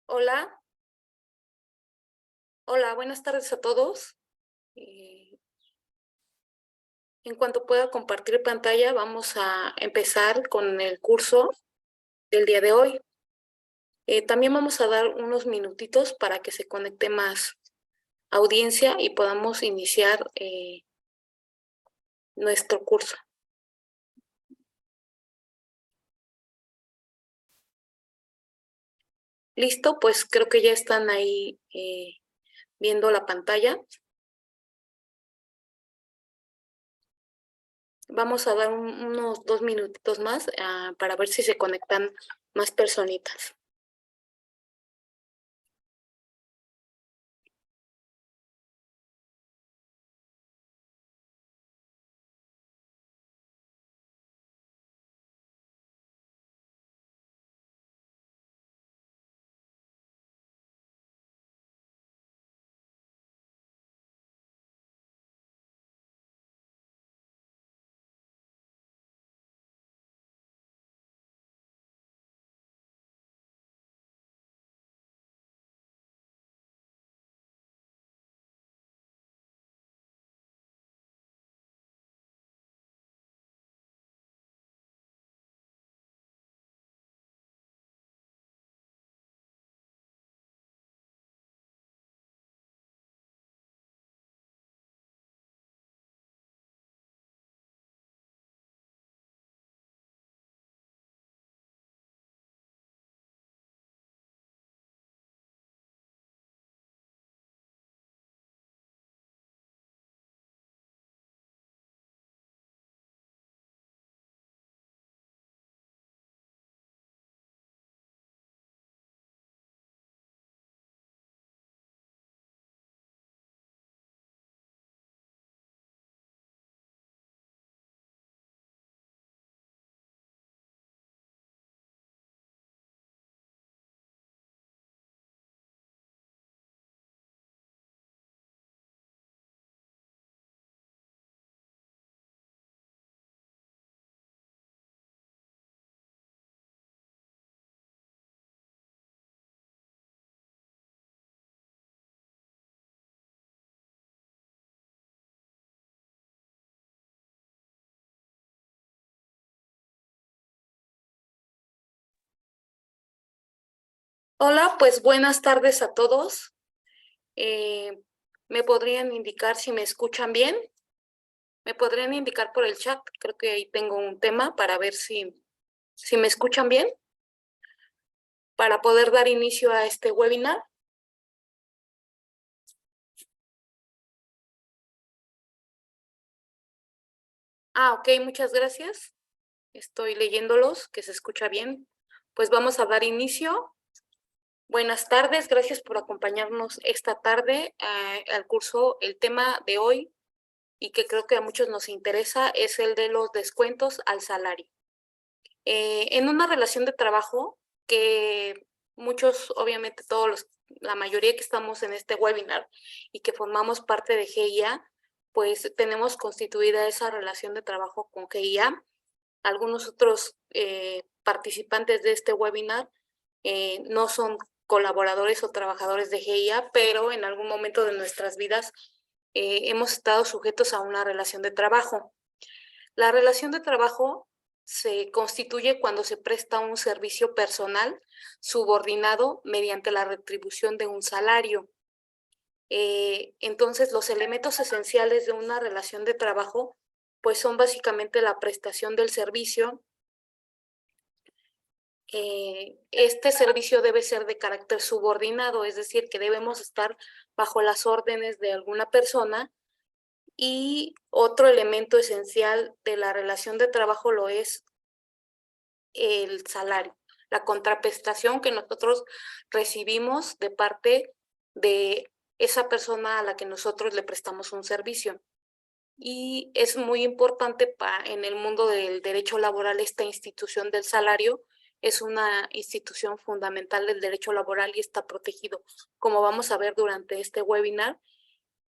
Hola, hola, buenas tardes a todos. En cuanto pueda compartir pantalla, vamos a empezar con el curso del día de hoy. También vamos a dar unos minutitos para que se conecte más audiencia y podamos iniciar nuestro curso. Listo, pues creo que ya están ahí viendo la pantalla. Vamos a dar unos 2 minutitos más para ver si se conectan más personitas. Hola, pues buenas tardes a todos. Eh, ¿Me podrían indicar si me escuchan bien? ¿Me podrían indicar por el chat? Creo que ahí tengo un tema para ver si me escuchan bien, para poder dar inicio a este webinar. Ok, muchas gracias. Estoy leyéndolos, que se escucha bien. Pues vamos a dar inicio. Buenas tardes, gracias por acompañarnos esta tarde al curso. El tema de hoy, y que creo que a muchos nos interesa, es el de los descuentos al salario. En una relación de trabajo que muchos, obviamente la mayoría que estamos en este webinar y que formamos parte de GIA, pues tenemos constituida esa relación de trabajo con GIA. Algunos otros participantes de este webinar no son colaboradores o trabajadores de GIA, pero en algún momento de nuestras vidas hemos estado sujetos a una relación de trabajo. La relación de trabajo se constituye cuando se presta un servicio personal subordinado mediante la retribución de un salario. Entonces, los elementos esenciales de una relación de trabajo, pues son básicamente la prestación del servicio. Este servicio debe ser de carácter subordinado, es decir, que debemos estar bajo las órdenes de alguna persona. Y otro elemento esencial de la relación de trabajo lo es el salario, la contraprestación que nosotros recibimos de parte de esa persona a la que nosotros le prestamos un servicio. Y es muy importante en el mundo del derecho laboral esta institución del salario. Es una institución fundamental del derecho laboral y está protegido, como vamos a ver durante este webinar,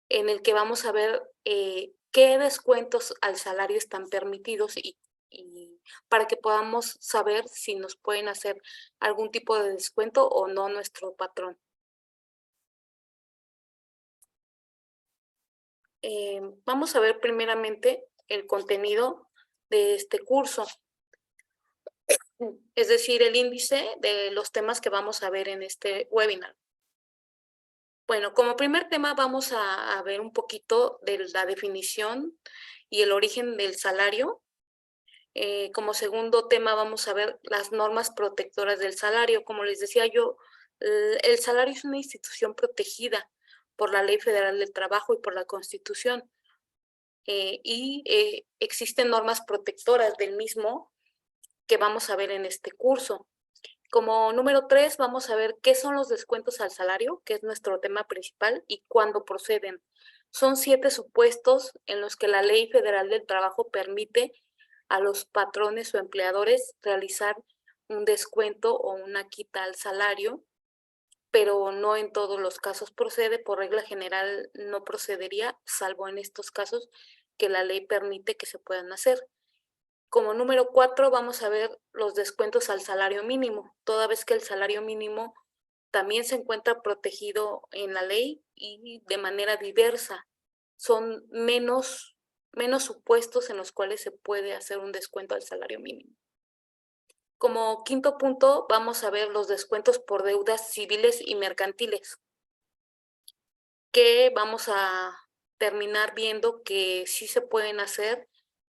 en el que vamos a ver qué descuentos al salario están permitidos y para que podamos saber si nos pueden hacer algún tipo de descuento o no nuestro patrón. Vamos a ver primeramente el contenido de este curso, es decir, el índice de los temas que vamos a ver en este webinar. Bueno, como primer tema vamos a ver un poquito de la definición y el origen del salario. Como segundo tema vamos a ver las normas protectoras del salario. Como les decía yo, el salario es una institución protegida por la Ley Federal del Trabajo y por la Constitución. Existen normas protectoras del mismo que vamos a ver en este curso. Como número 3, vamos a ver qué son los descuentos al salario, que es nuestro tema principal, y cuándo proceden. Son 7 supuestos en los que la Ley Federal del Trabajo permite a los patrones o empleadores realizar un descuento o una quita al salario, pero no en todos los casos procede. Por regla general no procedería, salvo en estos casos que la ley permite que se puedan hacer. Como número 4 vamos a ver los descuentos al salario mínimo, toda vez que el salario mínimo también se encuentra protegido en la ley y de manera diversa. Son menos supuestos en los cuales se puede hacer un descuento al salario mínimo. Como quinto punto vamos a ver los descuentos por deudas civiles y mercantiles, que vamos a terminar viendo que sí se pueden hacer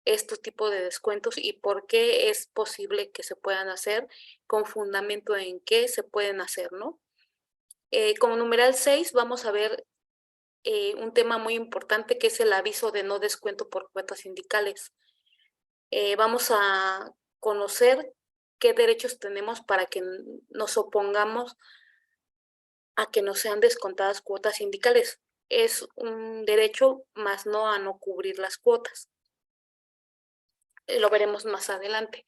estos tipos de descuentos y por qué es posible que se puedan hacer, con fundamento en qué se pueden hacer, ¿no? Como numeral 6 vamos a ver un tema muy importante que es el aviso de no descuento por cuotas sindicales. Vamos a conocer qué derechos tenemos para que nos opongamos a que no sean descontadas cuotas sindicales. Es un derecho, más no a no cubrir las cuotas. Lo veremos más adelante.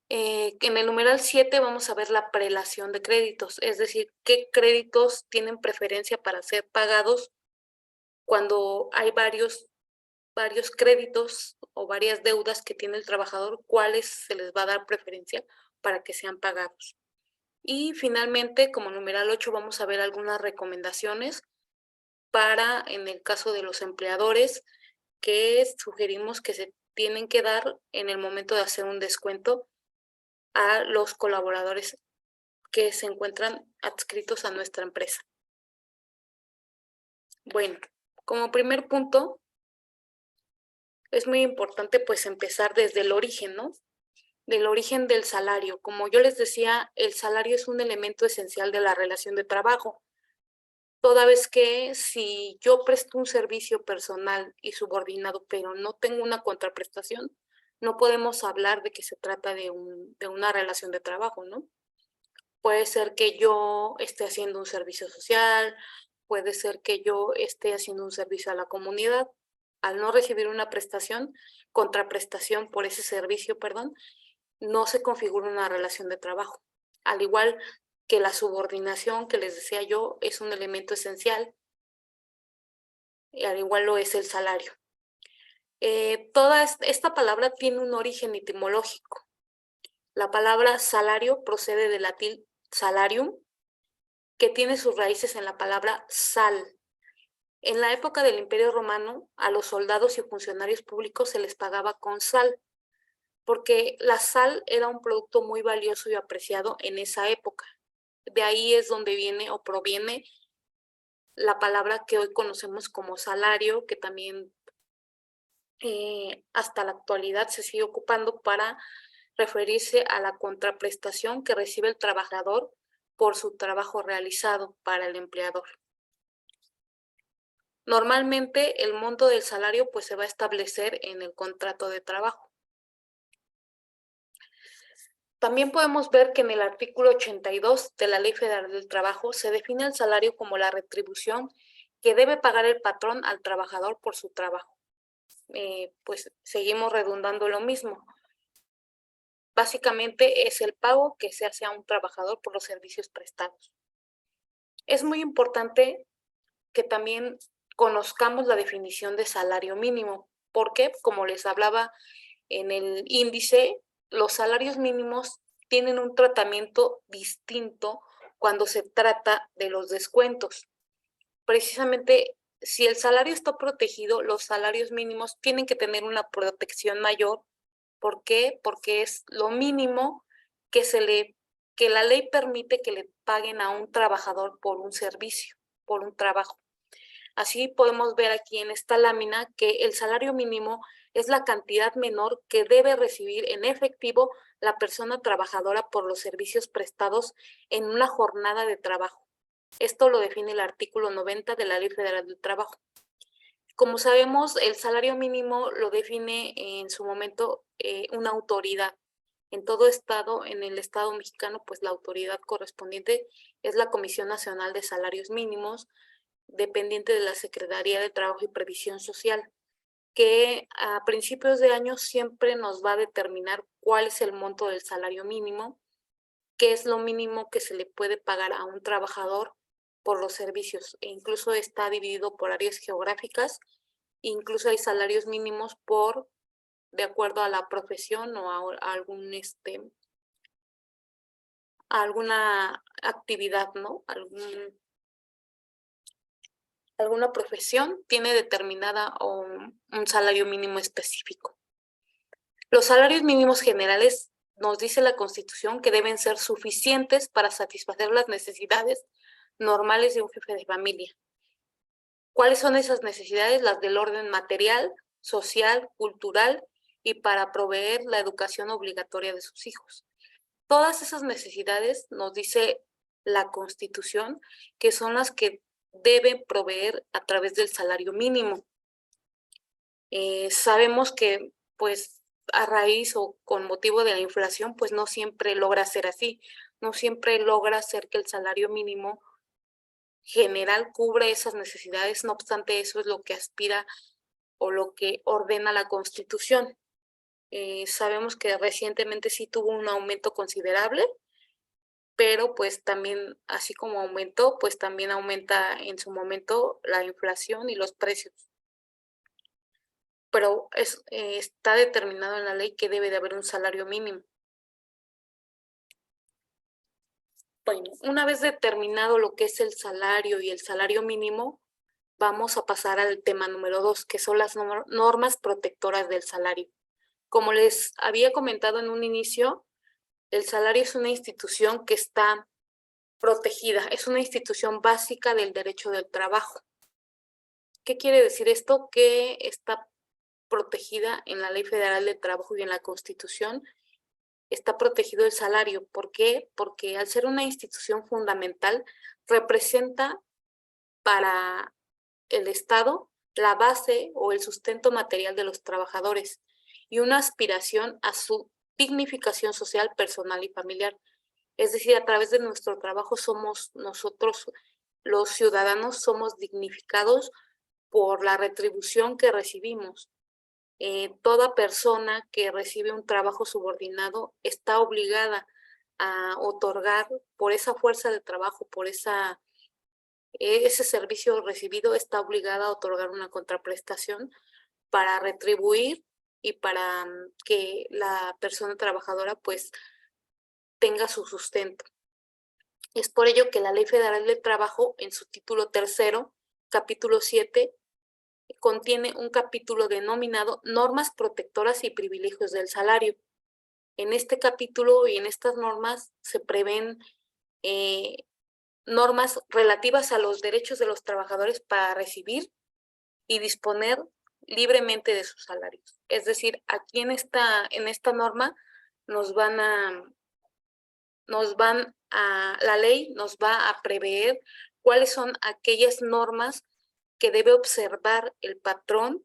En el numeral 7 vamos a ver la prelación de créditos, es decir, qué créditos tienen preferencia para ser pagados cuando hay varios créditos o varias deudas que tiene el trabajador, cuáles se les va a dar preferencia para que sean pagados. Y finalmente, como numeral 8, vamos a ver algunas recomendaciones para, en el caso de los empleadores, que sugerimos que se tienen que dar en el momento de hacer un descuento a los colaboradores que se encuentran adscritos a nuestra empresa. Bueno, como primer punto, es muy importante pues empezar desde el origen, ¿no? Del origen del salario. Como yo les decía, el salario es un elemento esencial de la relación de trabajo. Toda vez que si yo presto un servicio personal y subordinado, pero no tengo una contraprestación, no podemos hablar de que se trata de una relación de trabajo, ¿no? Puede ser que yo esté haciendo un servicio social, puede ser que yo esté haciendo un servicio a la comunidad. Al no recibir una contraprestación por ese servicio, perdón, no se configura una relación de trabajo. Al igual que la subordinación, que les decía yo, es un elemento esencial, y al igual lo es el salario. Toda esta palabra tiene un origen etimológico. La palabra salario procede del latín salarium, que tiene sus raíces en la palabra sal. En la época del Imperio Romano, a los soldados y funcionarios públicos se les pagaba con sal, porque la sal era un producto muy valioso y apreciado en esa época. De ahí es donde viene o proviene la palabra que hoy conocemos como salario, que también hasta la actualidad se sigue ocupando para referirse a la contraprestación que recibe el trabajador por su trabajo realizado para el empleador. Normalmente el monto del salario pues se va a establecer en el contrato de trabajo. También podemos ver que en el artículo 82 de la Ley Federal del Trabajo se define el salario como la retribución que debe pagar el patrón al trabajador por su trabajo. Pues seguimos redundando lo mismo. Básicamente es el pago que se hace a un trabajador por los servicios prestados. Es muy importante que también conozcamos la definición de salario mínimo, porque, como les hablaba en el índice, los salarios mínimos tienen un tratamiento distinto cuando se trata de los descuentos. Precisamente, si el salario está protegido, los salarios mínimos tienen que tener una protección mayor. ¿Por qué? Porque es lo mínimo que la ley permite que le paguen a un trabajador por un servicio, por un trabajo. Así podemos ver aquí en esta lámina que el salario mínimo es la cantidad menor que debe recibir en efectivo la persona trabajadora por los servicios prestados en una jornada de trabajo. Esto lo define el artículo 90 de la Ley Federal del Trabajo. Como sabemos, el salario mínimo lo define en su momento una autoridad. En todo estado, en el Estado mexicano, pues la autoridad correspondiente es la Comisión Nacional de Salarios Mínimos, dependiente de la Secretaría de Trabajo y Previsión Social, que a principios de año siempre nos va a determinar cuál es el monto del salario mínimo, qué es lo mínimo que se le puede pagar a un trabajador por los servicios. E incluso está dividido por áreas geográficas, incluso hay salarios mínimos de acuerdo a la profesión o a alguna actividad, ¿no? Alguna profesión tiene determinada un salario mínimo específico. Los salarios mínimos generales, nos dice la Constitución, que deben ser suficientes para satisfacer las necesidades normales de un jefe de familia. ¿Cuáles son esas necesidades? Las del orden material, social, cultural y para proveer la educación obligatoria de sus hijos. Todas esas necesidades, nos dice la Constitución, que son las que deben proveer a través del salario mínimo. Sabemos que, pues, a raíz o con motivo de la inflación, pues no siempre logra ser así. No siempre logra ser que el salario mínimo general cubre esas necesidades. No obstante, eso es lo que aspira o lo que ordena la Constitución. Sabemos que recientemente sí tuvo un aumento considerable, pero pues también, así como aumentó, pues también aumenta en su momento la inflación y los precios. Pero está determinado en la ley que debe de haber un salario mínimo. Bueno, una vez determinado lo que es el salario y el salario mínimo, vamos a pasar al tema número 2, que son las normas protectoras del salario. Como les había comentado en un inicio, el salario es una institución que está protegida, es una institución básica del derecho del trabajo. ¿Qué quiere decir esto? Que está protegida en la Ley Federal del Trabajo y en la Constitución, está protegido el salario. ¿Por qué? Porque al ser una institución fundamental, representa para el Estado la base o el sustento material de los trabajadores y una aspiración a su dignificación social, personal y familiar. Es decir, a través de nuestro trabajo somos nosotros, los ciudadanos, somos dignificados por la retribución que recibimos. Toda persona que recibe un trabajo subordinado está obligada a otorgar por esa fuerza de trabajo, por ese servicio recibido, está obligada a otorgar una contraprestación para retribuir y para que la persona trabajadora pues tenga su sustento. Es por ello que la Ley Federal del Trabajo, en su título 3, capítulo 7, contiene un capítulo denominado Normas Protectoras y Privilegios del Salario. En este capítulo y en estas normas se prevén normas relativas a los derechos de los trabajadores para recibir y disponer libremente de sus salarios. Es decir, aquí en esta norma la ley nos va a prever cuáles son aquellas normas que debe observar el patrón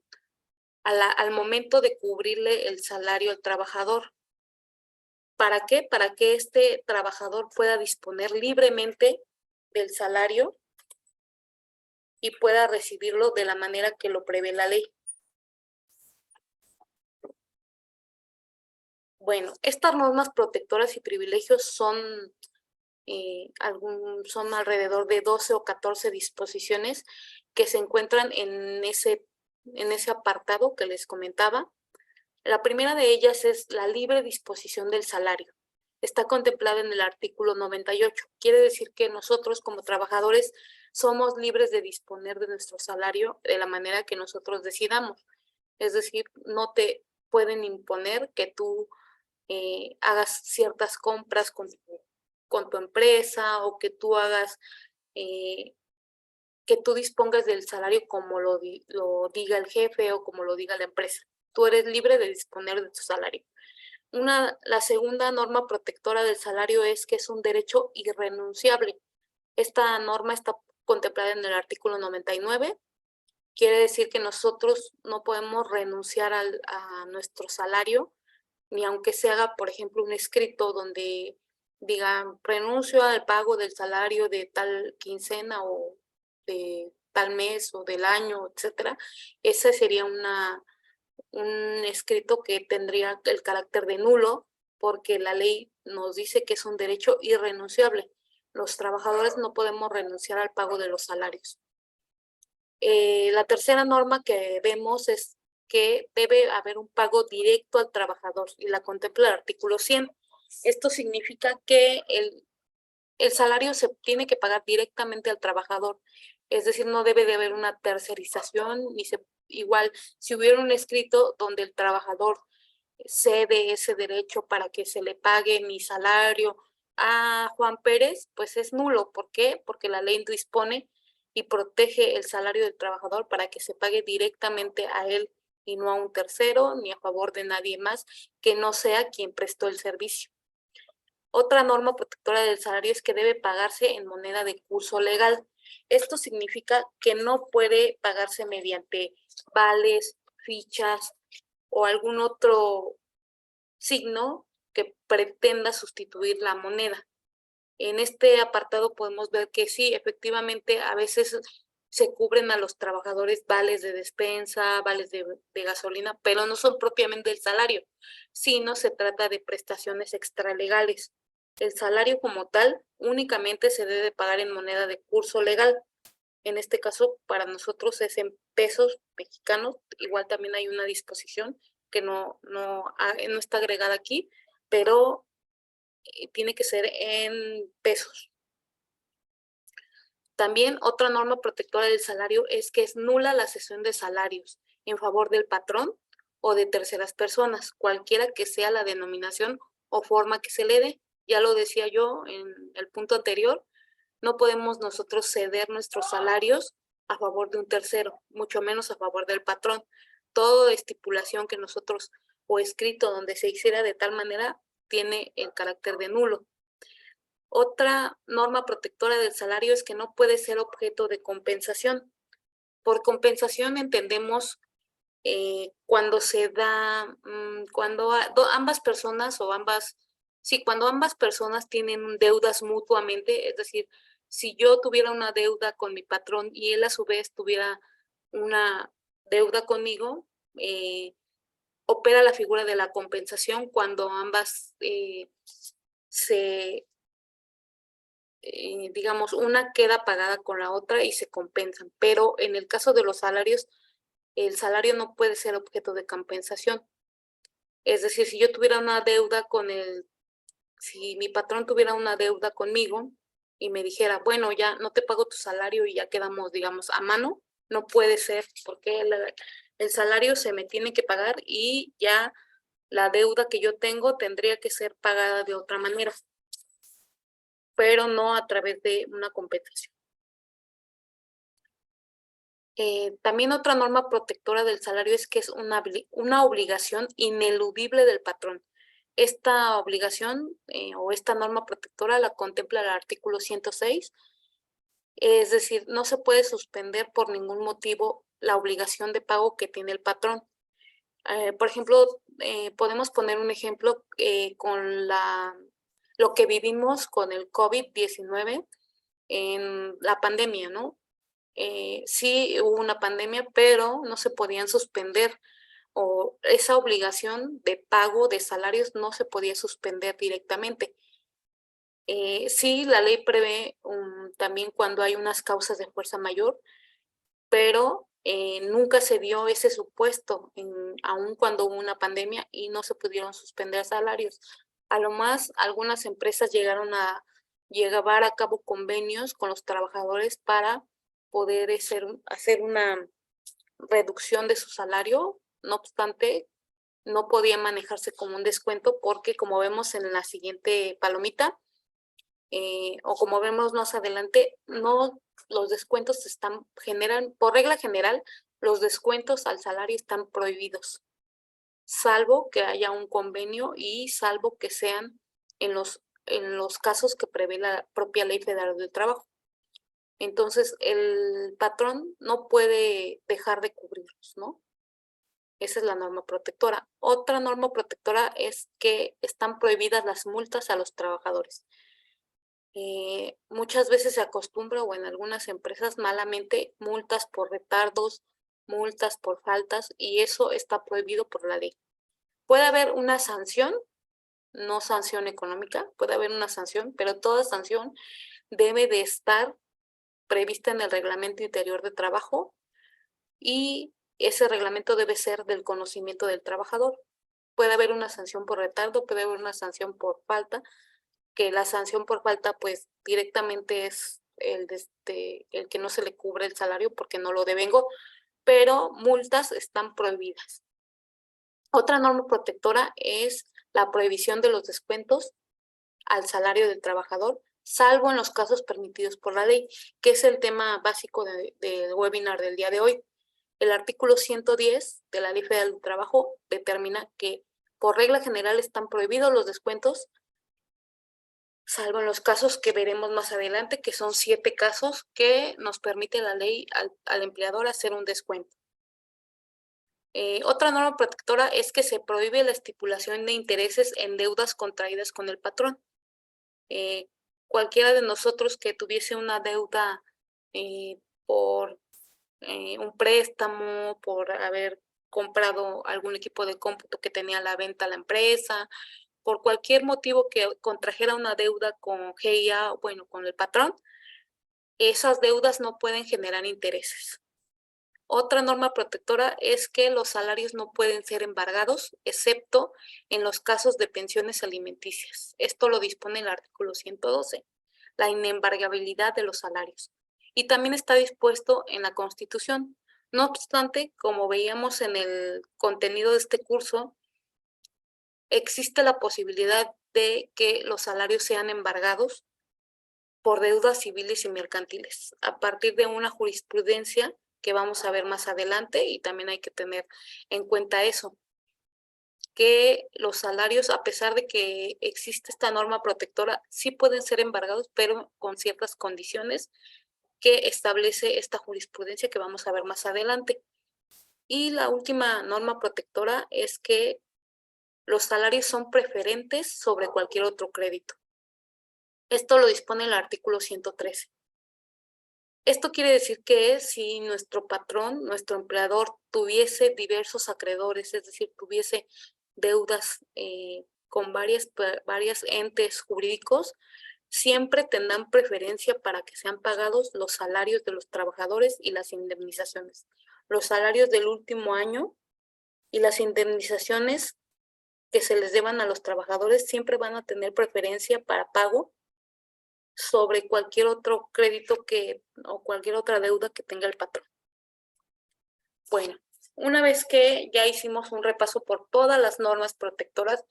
al momento de cubrirle el salario al trabajador. ¿Para qué? Para que este trabajador pueda disponer libremente del salario y pueda recibirlo de la manera que lo prevé la ley. Bueno, estas normas protectoras y privilegios son alrededor de 12 o 14 disposiciones que se encuentran en ese apartado que les comentaba. La primera de ellas es la libre disposición del salario. Está contemplada en el artículo 98. Quiere decir que nosotros como trabajadores somos libres de disponer de nuestro salario de la manera que nosotros decidamos. Es decir, no te pueden imponer que tú hagas ciertas compras con tu empresa o que tú hagas, que tú dispongas del salario como lo diga el jefe o como lo diga la empresa. Tú eres libre de disponer de tu salario. La segunda norma protectora del salario es que es un derecho irrenunciable. Esta norma está contemplada en el artículo 99. Quiere decir que nosotros no podemos renunciar a nuestro salario, ni aunque se haga, por ejemplo, un escrito donde diga renuncio al pago del salario de tal quincena o de tal mes o del año, etcétera. Ese sería un escrito que tendría el carácter de nulo, porque la ley nos dice que es un derecho irrenunciable. Los trabajadores no podemos renunciar al pago de los salarios. La tercera norma que vemos es que debe haber un pago directo al trabajador y la contempla el artículo 100. Esto significa que el salario se tiene que pagar directamente al trabajador, es decir, no debe de haber una tercerización, igual si hubiera un escrito donde el trabajador cede ese derecho para que se le pague mi salario a Juan Pérez, pues es nulo. ¿Por qué? Porque la ley dispone y protege el salario del trabajador para que se pague directamente a él y no a un tercero ni a favor de nadie más que no sea quien prestó el servicio. Otra norma protectora del salario es que debe pagarse en moneda de curso legal. Esto significa que no puede pagarse mediante vales, fichas o algún otro signo que pretenda sustituir la moneda. En este apartado podemos ver que sí, efectivamente, a veces se cubren a los trabajadores vales de despensa, vales de gasolina, pero no son propiamente el salario, sino se trata de prestaciones extralegales. El salario como tal únicamente se debe pagar en moneda de curso legal. En este caso, para nosotros es en pesos mexicanos. Igual también hay una disposición que no está agregada aquí, pero tiene que ser en pesos. También otra norma protectora del salario es que es nula la cesión de salarios en favor del patrón o de terceras personas, cualquiera que sea la denominación o forma que se le dé. Ya lo decía yo en el punto anterior, no podemos nosotros ceder nuestros salarios a favor de un tercero, mucho menos a favor del patrón. Toda estipulación que nosotros o escrito donde se hiciera de tal manera tiene el carácter de nulo. Otra norma protectora del salario es que no puede ser objeto de compensación. Por compensación entendemos cuando se da, cuando ambas personas o cuando ambas personas tienen deudas mutuamente, es decir, si yo tuviera una deuda con mi patrón y él a su vez tuviera una deuda conmigo, opera la figura de la compensación cuando ambas digamos, una queda pagada con la otra y se compensan. Pero en el caso de los salarios, el salario no puede ser objeto de compensación. Es decir, si yo tuviera una deuda si mi patrón tuviera una deuda conmigo y me dijera, bueno, ya no te pago tu salario y ya quedamos, digamos, a mano, no puede ser, porque el salario se me tiene que pagar y ya la deuda que yo tengo tendría que ser pagada de otra manera, pero no a través de una compensación. También otra norma protectora del salario es que es una obligación ineludible del patrón. Esta obligación o esta norma protectora la contempla el artículo 106, es decir, no se puede suspender por ningún motivo la obligación de pago que tiene el patrón. Por ejemplo, podemos poner un ejemplo con lo que vivimos con el COVID-19 en la pandemia, ¿no? Sí hubo una pandemia, pero no se podían suspender o esa obligación de pago de salarios no se podía suspender directamente. Sí, la ley prevé también cuando hay unas causas de fuerza mayor, pero nunca se dio ese supuesto, aun cuando hubo una pandemia y no se pudieron suspender salarios. A lo más, algunas empresas llegaron a llevar a cabo convenios con los trabajadores para poder hacer una reducción de su salario. No obstante, no podía manejarse como un descuento porque, como vemos en la siguiente palomita, o como vemos más adelante, no, los descuentos generan, por regla general, los descuentos al salario están prohibidos, salvo que haya un convenio y salvo que sean en los casos que prevé la propia Ley Federal del Trabajo. Entonces, el patrón no puede dejar de cubrirlos, ¿no? Esa es la norma protectora. Otra norma protectora es que están prohibidas las multas a los trabajadores. Muchas veces se acostumbra, o en algunas empresas malamente, multas por retardos, multas por faltas, y eso está prohibido por la ley. Puede haber una sanción, no sanción económica, puede haber una sanción, pero toda sanción debe de estar prevista en el reglamento interior de trabajo y ese reglamento debe ser del conocimiento del trabajador. Puede haber una sanción por retardo, puede haber una sanción por falta, que la sanción por falta pues directamente es el que no se le cubre el salario porque no lo devengo, pero multas están prohibidas. Otra norma protectora es la prohibición de los descuentos al salario del trabajador, salvo en los casos permitidos por la ley, que es el tema básico del webinar del día de hoy. El artículo 110 de la Ley Federal del Trabajo determina que por regla general están prohibidos los descuentos, salvo en los casos que veremos más adelante, que son 7 casos que nos permite la ley al empleador hacer un descuento. Otra norma protectora es que se prohíbe la estipulación de intereses en deudas contraídas con el patrón. Cualquiera de nosotros que tuviese una deuda por un préstamo, por haber comprado algún equipo de cómputo que tenía a la venta la empresa, por cualquier motivo que contrajera una deuda con GIA, bueno, con el patrón, esas deudas no pueden generar intereses. Otra norma protectora es que los salarios no pueden ser embargados, excepto en los casos de pensiones alimenticias. Esto lo dispone el artículo 112, la inembargabilidad de los salarios. Y también está dispuesto en la Constitución. No obstante, como veíamos en el contenido de este curso, existe la posibilidad de que los salarios sean embargados por deudas civiles y mercantiles, a partir de una jurisprudencia que vamos a ver más adelante, y también hay que tener en cuenta eso, que los salarios, a pesar de que existe esta norma protectora, sí pueden ser embargados, pero con ciertas condiciones que establece esta jurisprudencia que vamos a ver más adelante. Y la última norma protectora es que los salarios son preferentes sobre cualquier otro crédito. Esto lo dispone el artículo 113. Esto quiere decir que si nuestro patrón, nuestro empleador, tuviese diversos acreedores, es decir, tuviese deudas con varias entes jurídicos, siempre tendrán preferencia para que sean pagados los salarios de los trabajadores y las indemnizaciones. Los salarios del último año y las indemnizaciones que se les deban a los trabajadores siempre van a tener preferencia para pago sobre cualquier otro crédito o cualquier otra deuda que tenga el patrón. Bueno, una vez que ya hicimos un repaso por todas las normas protectoras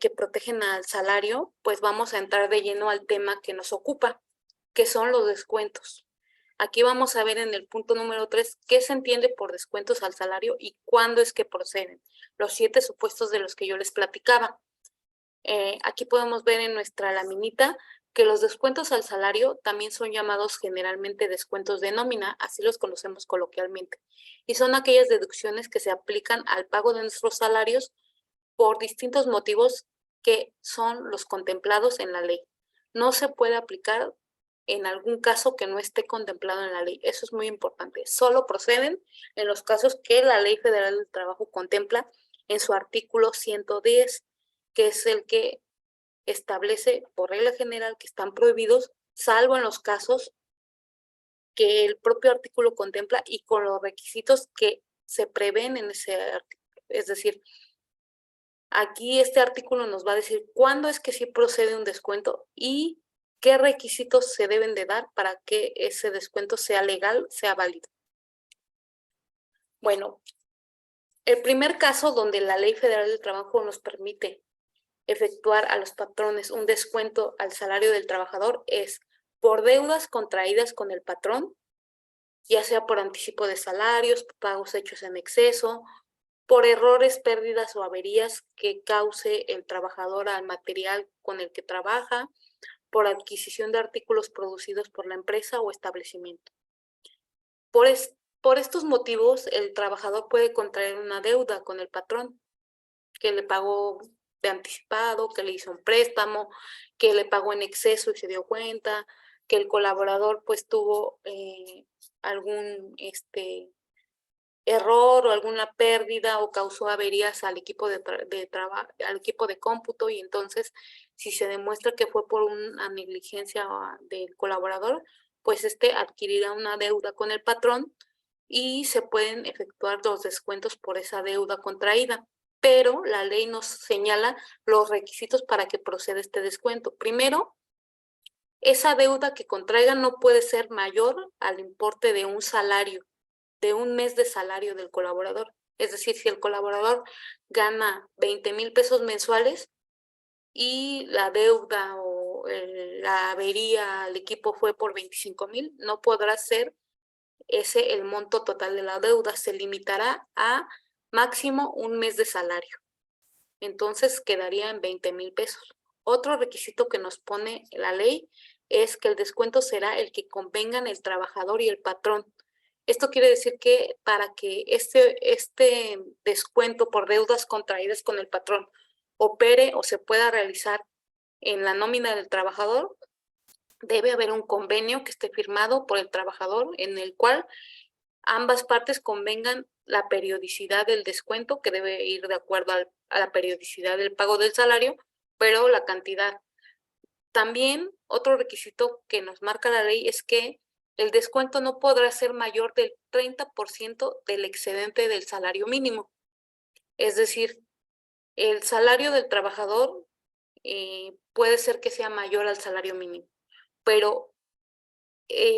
que protegen al salario, pues vamos a entrar de lleno al tema que nos ocupa, que son los descuentos. Aquí vamos a ver en el punto número 3 qué se entiende por descuentos al salario y cuándo es que proceden, los 7 supuestos de los que yo les platicaba. Aquí podemos ver en nuestra laminita que los descuentos al salario también son llamados generalmente descuentos de nómina, así los conocemos coloquialmente, y son aquellas deducciones que se aplican al pago de nuestros salarios por distintos motivos que son los contemplados en la ley. No se puede aplicar en algún caso que no esté contemplado en la ley. Eso es muy importante. Solo proceden en los casos que la Ley Federal del Trabajo contempla en su artículo 110, que es el que establece por regla general que están prohibidos, salvo en los casos que el propio artículo contempla y con los requisitos que se prevén en ese artículo. Es decir, aquí este artículo nos va a decir cuándo es que sí procede un descuento y qué requisitos se deben de dar para que ese descuento sea legal, sea válido. Bueno, el primer caso donde la Ley Federal del Trabajo nos permite efectuar a los patrones un descuento al salario del trabajador es por deudas contraídas con el patrón, ya sea por anticipo de salarios, pagos hechos en exceso, por errores, pérdidas o averías que cause el trabajador al material con el que trabaja, por adquisición de artículos producidos por la empresa o establecimiento. Por estos motivos, el trabajador puede contraer una deuda con el patrón, que le pagó de anticipado, que le hizo un préstamo, que le pagó en exceso y se dio cuenta, que el colaborador pues tuvo algún error o alguna pérdida o causó averías al equipo al equipo de cómputo, y entonces si se demuestra que fue por una negligencia del colaborador, pues adquirirá una deuda con el patrón y se pueden efectuar los descuentos por esa deuda contraída. Pero la ley nos señala los requisitos para que proceda este descuento. Primero, esa deuda que contraiga no puede ser mayor al importe de un salario, de un mes de salario del colaborador. Es decir, si el colaborador gana 20,000 pesos mensuales y la deuda o la avería al equipo fue por 25,000, no podrá ser ese el monto total de la deuda, se limitará a máximo un mes de salario. Entonces quedaría en 20,000 pesos. Otro requisito que nos pone la ley es que el descuento será el que convengan el trabajador y el patrón. Esto quiere decir que para que este descuento por deudas contraídas con el patrón opere o se pueda realizar en la nómina del trabajador, debe haber un convenio que esté firmado por el trabajador en el cual ambas partes convengan la periodicidad del descuento, que debe ir de acuerdo a la periodicidad del pago del salario, pero la cantidad. También otro requisito que nos marca la ley es que el descuento no podrá ser mayor del 30% del excedente del salario mínimo. Es decir, el salario del trabajador puede ser que sea mayor al salario mínimo, pero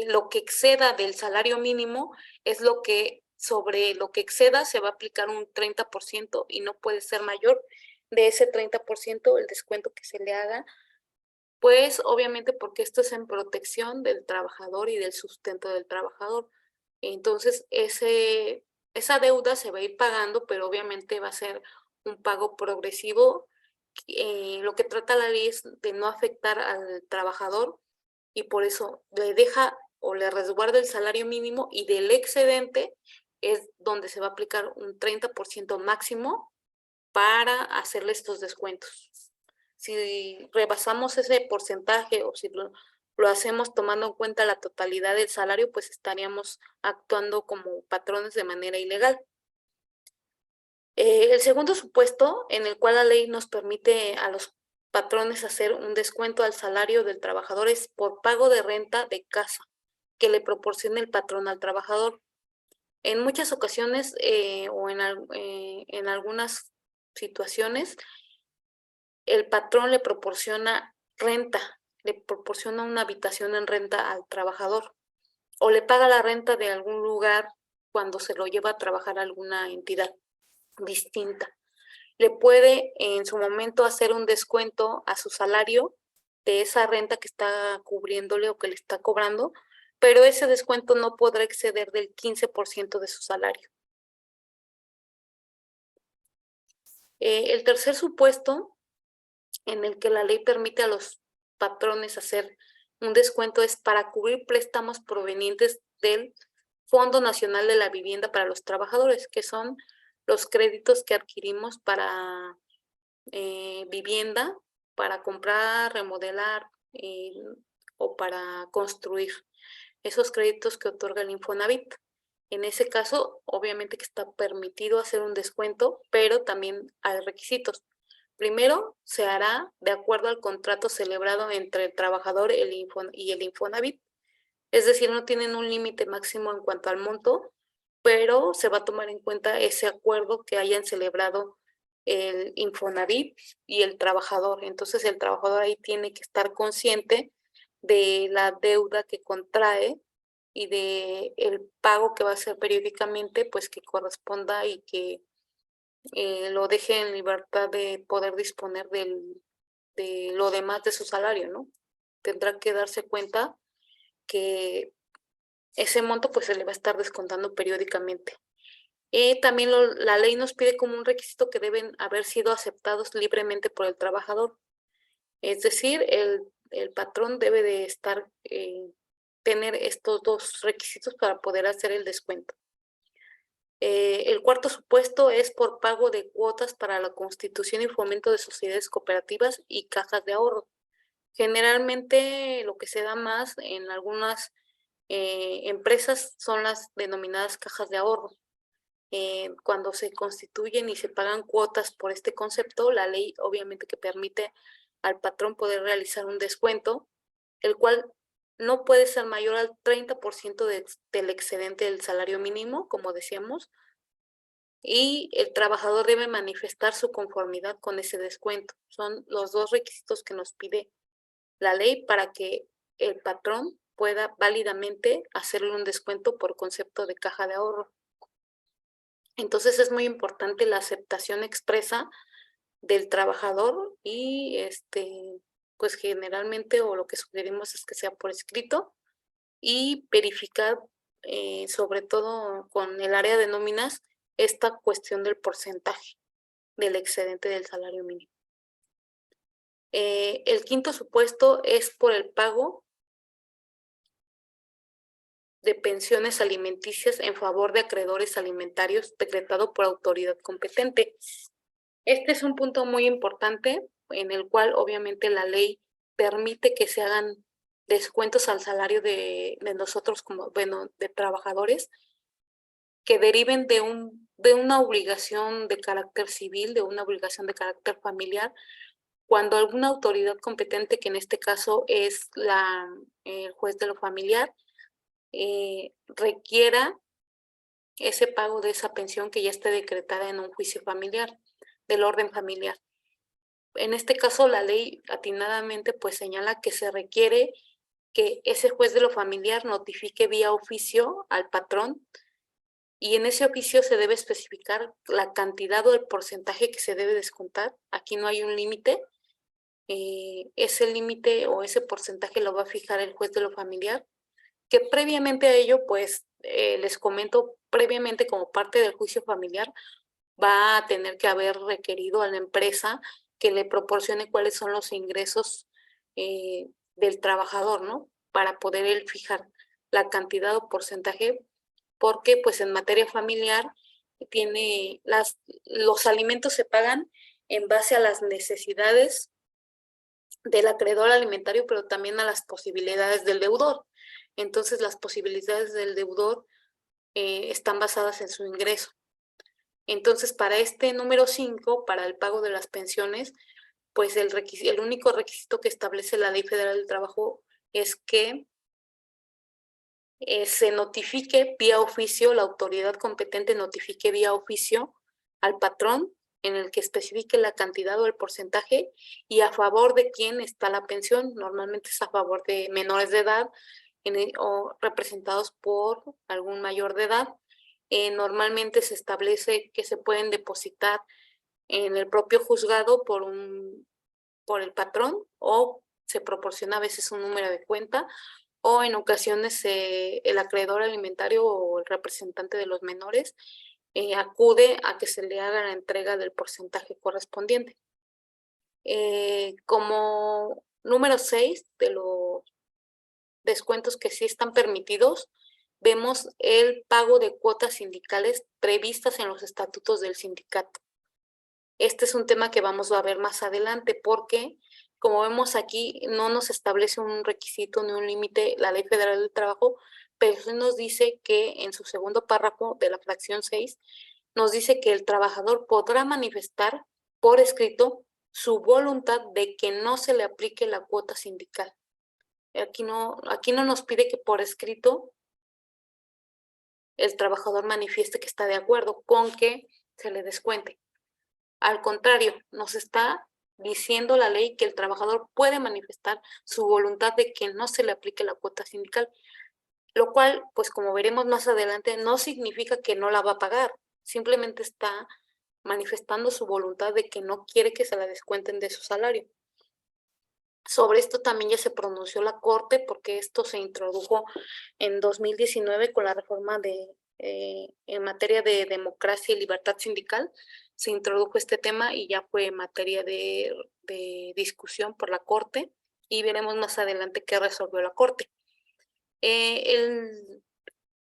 lo que exceda del salario mínimo es lo que, sobre lo que exceda se va a aplicar un 30% y no puede ser mayor de ese 30% el descuento que se le haga, pues obviamente porque esto es en protección del trabajador y del sustento del trabajador. Entonces, esa deuda se va a ir pagando, pero obviamente va a ser un pago progresivo. Lo que trata la ley es de no afectar al trabajador y por eso le deja o le resguarda el salario mínimo, y del excedente es donde se va a aplicar un 30% máximo para hacerle estos descuentos. Si rebasamos ese porcentaje o si lo hacemos tomando en cuenta la totalidad del salario, pues estaríamos actuando como patrones de manera ilegal. El segundo supuesto en el cual la ley nos permite a los patrones hacer un descuento al salario del trabajador es por pago de renta de casa que le proporcione el patrón al trabajador. En muchas ocasiones o en algunas situaciones, el patrón le proporciona renta, le proporciona una habitación en renta al trabajador o le paga la renta de algún lugar cuando se lo lleva a trabajar a alguna entidad distinta. Le puede en su momento hacer un descuento a su salario de esa renta que está cubriéndole o que le está cobrando, pero ese descuento no podrá exceder del 15% de su salario. El tercer supuesto en el que la ley permite a los patrones hacer un descuento es para cubrir préstamos provenientes del Fondo Nacional de la Vivienda para los Trabajadores, que son los créditos que adquirimos para vivienda, para comprar, remodelar o para construir. Esos créditos que otorga el Infonavit. En ese caso, obviamente que está permitido hacer un descuento, pero también hay requisitos. Primero, se hará de acuerdo al contrato celebrado entre el trabajador y el Infonavit. Es decir, no tienen un límite máximo en cuanto al monto, pero se va a tomar en cuenta ese acuerdo que hayan celebrado el Infonavit y el trabajador. Entonces, el trabajador ahí tiene que estar consciente de la deuda que contrae y de el pago que va a hacer periódicamente, pues que corresponda y que lo deje en libertad de poder disponer de lo demás de su salario, ¿no? Tendrá que darse cuenta que ese monto pues se le va a estar descontando periódicamente. También la ley nos pide como un requisito que deben haber sido aceptados libremente por el trabajador. Es decir, el patrón debe de tener estos dos requisitos para poder hacer el descuento. El cuarto supuesto es por pago de cuotas para la constitución y fomento de sociedades cooperativas y cajas de ahorro. Generalmente lo que se da más en algunas empresas son las denominadas cajas de ahorro. Cuando se constituyen y se pagan cuotas por este concepto, la ley obviamente que permite al patrón poder realizar un descuento, el cual no puede ser mayor al 30% del excedente del salario mínimo, como decíamos, y el trabajador debe manifestar su conformidad con ese descuento. Son los dos requisitos que nos pide la ley para que el patrón pueda válidamente hacerle un descuento por concepto de caja de ahorro. Entonces es muy importante la aceptación expresa del trabajador y pues generalmente o lo que sugerimos es que sea por escrito y verificar sobre todo con el área de nóminas esta cuestión del porcentaje del excedente del salario mínimo. El quinto supuesto es por el pago de pensiones alimenticias en favor de acreedores alimentarios decretado por autoridad competente. Este es un punto muy importante en el cual obviamente la ley permite que se hagan descuentos al salario de nosotros como, bueno, de trabajadores que deriven de una obligación de carácter civil, de una obligación de carácter familiar, cuando alguna autoridad competente, que en este caso es el juez de lo familiar, requiera ese pago de esa pensión que ya esté decretada en un juicio familiar, del orden familiar. En este caso, la ley atinadamente pues señala que se requiere que ese juez de lo familiar notifique vía oficio al patrón y en ese oficio se debe especificar la cantidad o el porcentaje que se debe descontar. Aquí no hay un límite. Ese límite o ese porcentaje lo va a fijar el juez de lo familiar, que previamente a ello, pues les comento, previamente como parte del juicio familiar, va a tener que haber requerido a la empresa que le proporcione cuáles son los ingresos del trabajador, ¿no? Para poder él fijar la cantidad o porcentaje, porque pues en materia familiar los alimentos se pagan en base a las necesidades del acreedor alimentario, pero también a las posibilidades del deudor. Entonces, las posibilidades del deudor están basadas en su ingreso. Entonces, para este número 5, para el pago de las pensiones, pues el único requisito que establece la Ley Federal del Trabajo es que se notifique vía oficio, la autoridad competente notifique vía oficio al patrón en el que especifique la cantidad o el porcentaje y a favor de quién está la pensión. Normalmente es a favor de menores de edad o representados por algún mayor de edad. Normalmente se establece que se pueden depositar en el propio juzgado por el patrón o se proporciona a veces un número de cuenta o en ocasiones el acreedor alimentario o el representante de los menores acude a que se le haga la entrega del porcentaje correspondiente. Como número 6 de los descuentos que sí están permitidos, vemos el pago de cuotas sindicales previstas en los estatutos del sindicato. Este es un tema que vamos a ver más adelante porque, como vemos aquí, no nos establece un requisito ni un límite la Ley Federal del Trabajo, pero sí nos dice que en su segundo párrafo de la fracción 6, nos dice que el trabajador podrá manifestar por escrito su voluntad de que no se le aplique la cuota sindical. Aquí no nos pide que por escrito el trabajador manifieste que está de acuerdo con que se le descuente. Al contrario, nos está diciendo la ley que el trabajador puede manifestar su voluntad de que no se le aplique la cuota sindical, lo cual, pues como veremos más adelante, no significa que no la va a pagar, simplemente está manifestando su voluntad de que no quiere que se la descuenten de su salario. Sobre esto también ya se pronunció la Corte, porque esto se introdujo en 2019 con la reforma en materia de democracia y libertad sindical. Se introdujo este tema y ya fue materia de discusión por la Corte, y veremos más adelante qué resolvió la Corte. El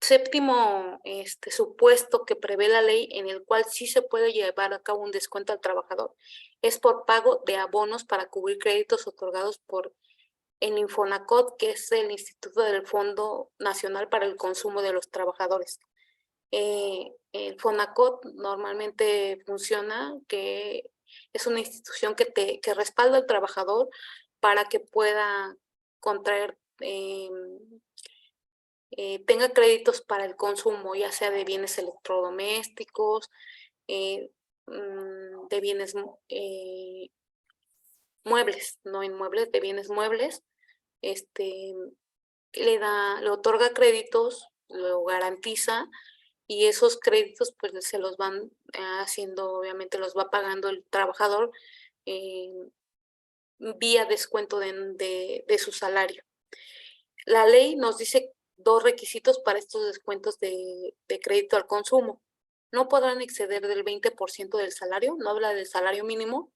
séptimo supuesto que prevé la ley, en el cual sí se puede llevar a cabo un descuento al trabajador, es por pago de abonos para cubrir créditos otorgados por el Infonacot, que es el Instituto del Fondo Nacional para el Consumo de los Trabajadores. El Fonacot normalmente funciona, que es una institución que respalda al trabajador para que pueda contraer, tenga créditos para el consumo, ya sea de bienes electrodomésticos, de bienes muebles, no inmuebles, de bienes muebles. Le otorga créditos, lo garantiza, y esos créditos pues se los van haciendo, obviamente los va pagando el trabajador vía descuento de su salario. La ley nos dice 2 requisitos para estos descuentos de crédito al consumo. No podrán exceder del 20% del salario, no habla del salario mínimo,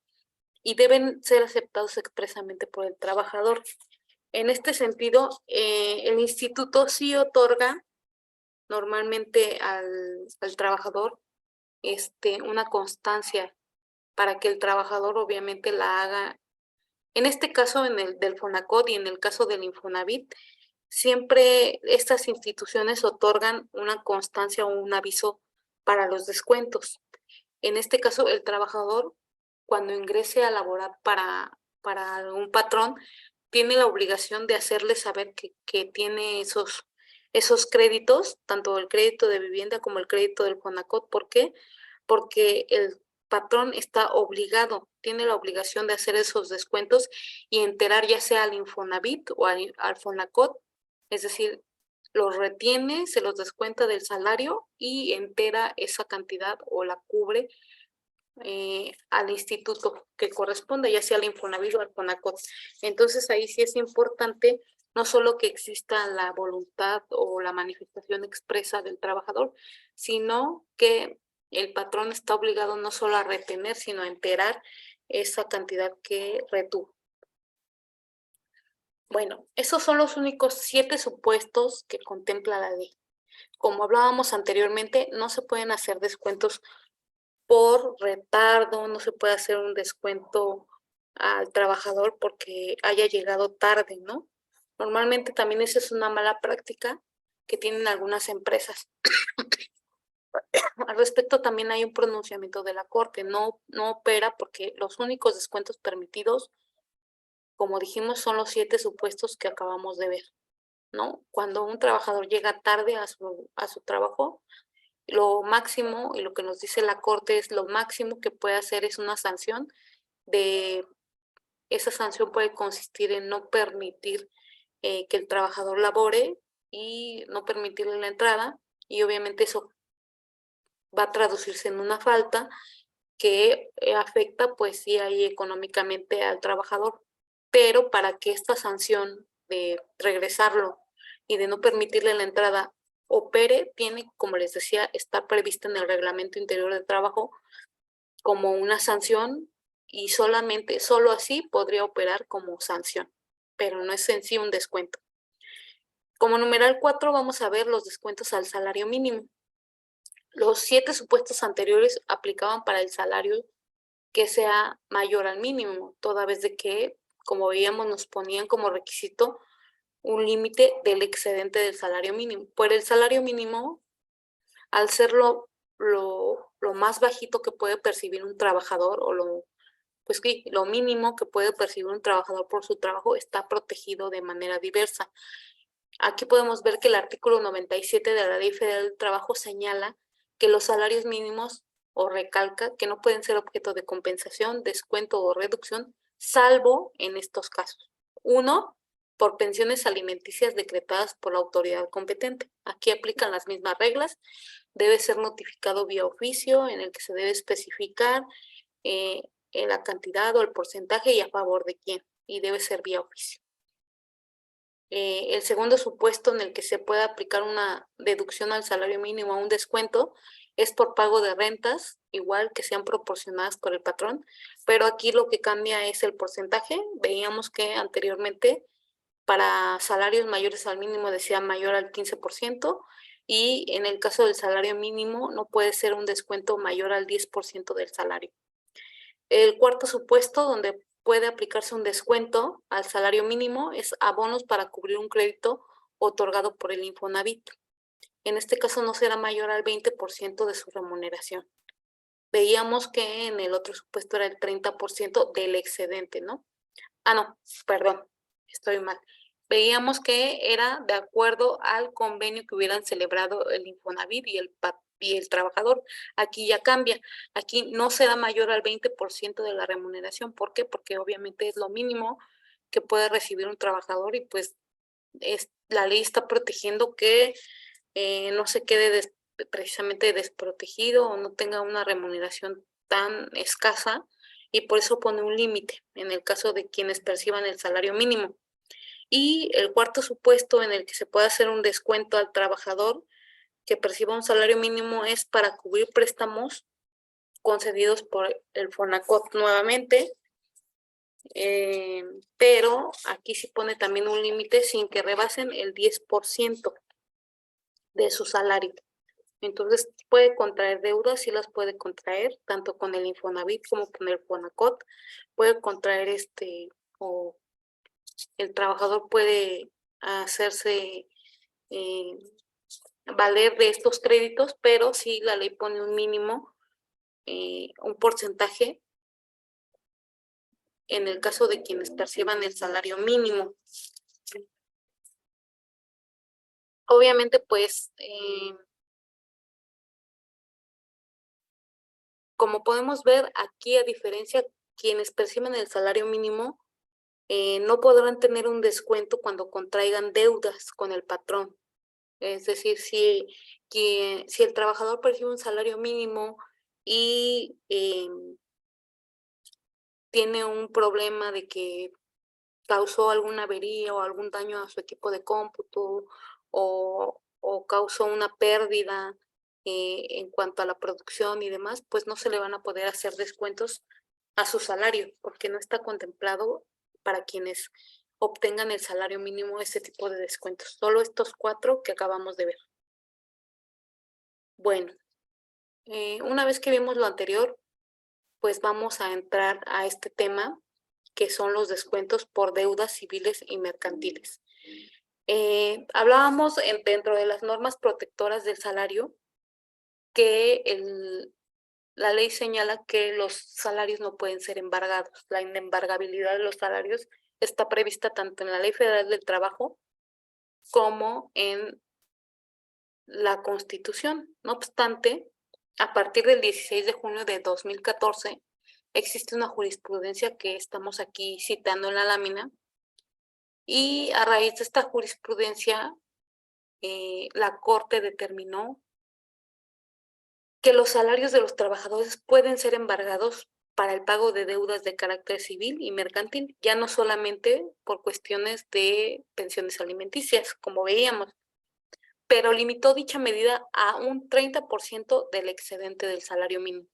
y deben ser aceptados expresamente por el trabajador. En este sentido, el instituto sí otorga normalmente al trabajador una constancia para que el trabajador obviamente la haga. En este caso, en el del Fonacot y en el caso del Infonavit, siempre estas instituciones otorgan una constancia o un aviso para los descuentos. En este caso, el trabajador, cuando ingrese a laborar para un patrón, tiene la obligación de hacerle saber que tiene esos créditos, tanto el crédito de vivienda como el crédito del Fonacot. ¿Por qué? Porque el patrón está obligado, tiene la obligación de hacer esos descuentos y enterar ya sea al Infonavit o al Fonacot, es decir, los retiene, se los descuenta del salario y entera esa cantidad o la cubre al instituto que corresponde, ya sea al Infonavit o al Fonacot. Entonces ahí sí es importante no solo que exista la voluntad o la manifestación expresa del trabajador, sino que el patrón está obligado no solo a retener, sino a enterar esa cantidad que retuvo. Bueno, esos son los únicos 7 supuestos que contempla la ley. Como hablábamos anteriormente, no se pueden hacer descuentos por retardo, no se puede hacer un descuento al trabajador porque haya llegado tarde, ¿no? Normalmente también esa es una mala práctica que tienen algunas empresas. Al respecto también hay un pronunciamiento de la Corte, no opera, porque los únicos descuentos permitidos, como dijimos, son los 7 supuestos que acabamos de ver, ¿no? Cuando un trabajador llega tarde a su trabajo, lo máximo, y lo que nos dice la Corte es lo máximo que puede hacer es una sanción. Esa sanción puede consistir en no permitir que el trabajador labore y no permitirle la entrada, y obviamente eso va a traducirse en una falta que afecta pues sí ahí económicamente al trabajador. Pero para que esta sanción de regresarlo y de no permitirle la entrada opere, tiene, como les decía, está prevista en el Reglamento Interior de Trabajo como una sanción, y solo así podría operar como sanción, pero no es en sí un descuento. Como numeral 4 vamos a ver los descuentos al salario mínimo. Los 7 supuestos anteriores aplicaban para el salario que sea mayor al mínimo, toda vez de que, como veíamos, nos ponían como requisito un límite del excedente del salario mínimo. Por el salario mínimo, al ser lo más bajito que puede percibir un trabajador, o pues sí, lo mínimo que puede percibir un trabajador por su trabajo está protegido de manera diversa. Aquí podemos ver que el artículo 97 de la Ley Federal del Trabajo señala que los salarios mínimos, o recalca que no pueden ser objeto de compensación, descuento o reducción, salvo en estos casos. Uno, por pensiones alimenticias decretadas por la autoridad competente. Aquí aplican las mismas reglas. Debe ser notificado vía oficio, en el que se debe especificar la cantidad o el porcentaje y a favor de quién, y debe ser vía oficio. El segundo supuesto en el que se puede aplicar una deducción al salario mínimo o un descuento es por pago de rentas, igual que sean proporcionadas por el patrón, pero aquí lo que cambia es el porcentaje. Veíamos que anteriormente para salarios mayores al mínimo decía mayor al 15%, y en el caso del salario mínimo no puede ser un descuento mayor al 10% del salario. El cuarto supuesto donde puede aplicarse un descuento al salario mínimo es abonos para cubrir un crédito otorgado por el Infonavit. En este caso no será mayor al 20% de su remuneración. Veíamos que en el otro supuesto era el 30% del excedente, ¿no? No, perdón, estoy mal. Veíamos que era de acuerdo al convenio que hubieran celebrado el Infonavit y el trabajador. Aquí ya cambia. Aquí no será mayor al 20% de la remuneración. ¿Por qué? Porque obviamente es lo mínimo que puede recibir un trabajador, y pues la ley está protegiendo que no se quede precisamente desprotegido o no tenga una remuneración tan escasa, y por eso pone un límite en el caso de quienes perciban el salario mínimo. Y el cuarto supuesto en el que se puede hacer un descuento al trabajador que perciba un salario mínimo es para cubrir préstamos concedidos por el Fonacot nuevamente, pero aquí se pone también un límite sin que rebasen el 10% de su salario. Entonces puede contraer deudas, sí las puede contraer, tanto con el Infonavit como con el Fonacot. Puede contraer o el trabajador puede hacerse valer de estos créditos, pero sí la ley pone un mínimo, un porcentaje en el caso de quienes perciban el salario mínimo. Obviamente, pues, como podemos ver aquí, a diferencia, quienes perciban el salario mínimo no podrán tener un descuento cuando contraigan deudas con el patrón. Es decir, si el trabajador percibe un salario mínimo y tiene un problema de que causó alguna avería o algún daño a su equipo de cómputo, o causó una pérdida en cuanto a la producción y demás, pues no se le van a poder hacer descuentos a su salario, porque no está contemplado para quienes obtengan el salario mínimo ese tipo de descuentos. Solo estos 4 que acabamos de ver. Bueno, una vez que vimos lo anterior, pues vamos a entrar a este tema, que son los descuentos por deudas civiles y mercantiles. Hablábamos dentro de las normas protectoras del salario que la ley señala que los salarios no pueden ser embargados. La inembargabilidad de los salarios está prevista tanto en la Ley Federal del Trabajo como en la Constitución. No obstante, a partir del 16 de junio de 2014, existe una jurisprudencia que estamos aquí citando en la lámina, y a raíz de esta jurisprudencia, la Corte determinó que los salarios de los trabajadores pueden ser embargados para el pago de deudas de carácter civil y mercantil, ya no solamente por cuestiones de pensiones alimenticias, como veíamos, pero limitó dicha medida a un 30% del excedente del salario mínimo.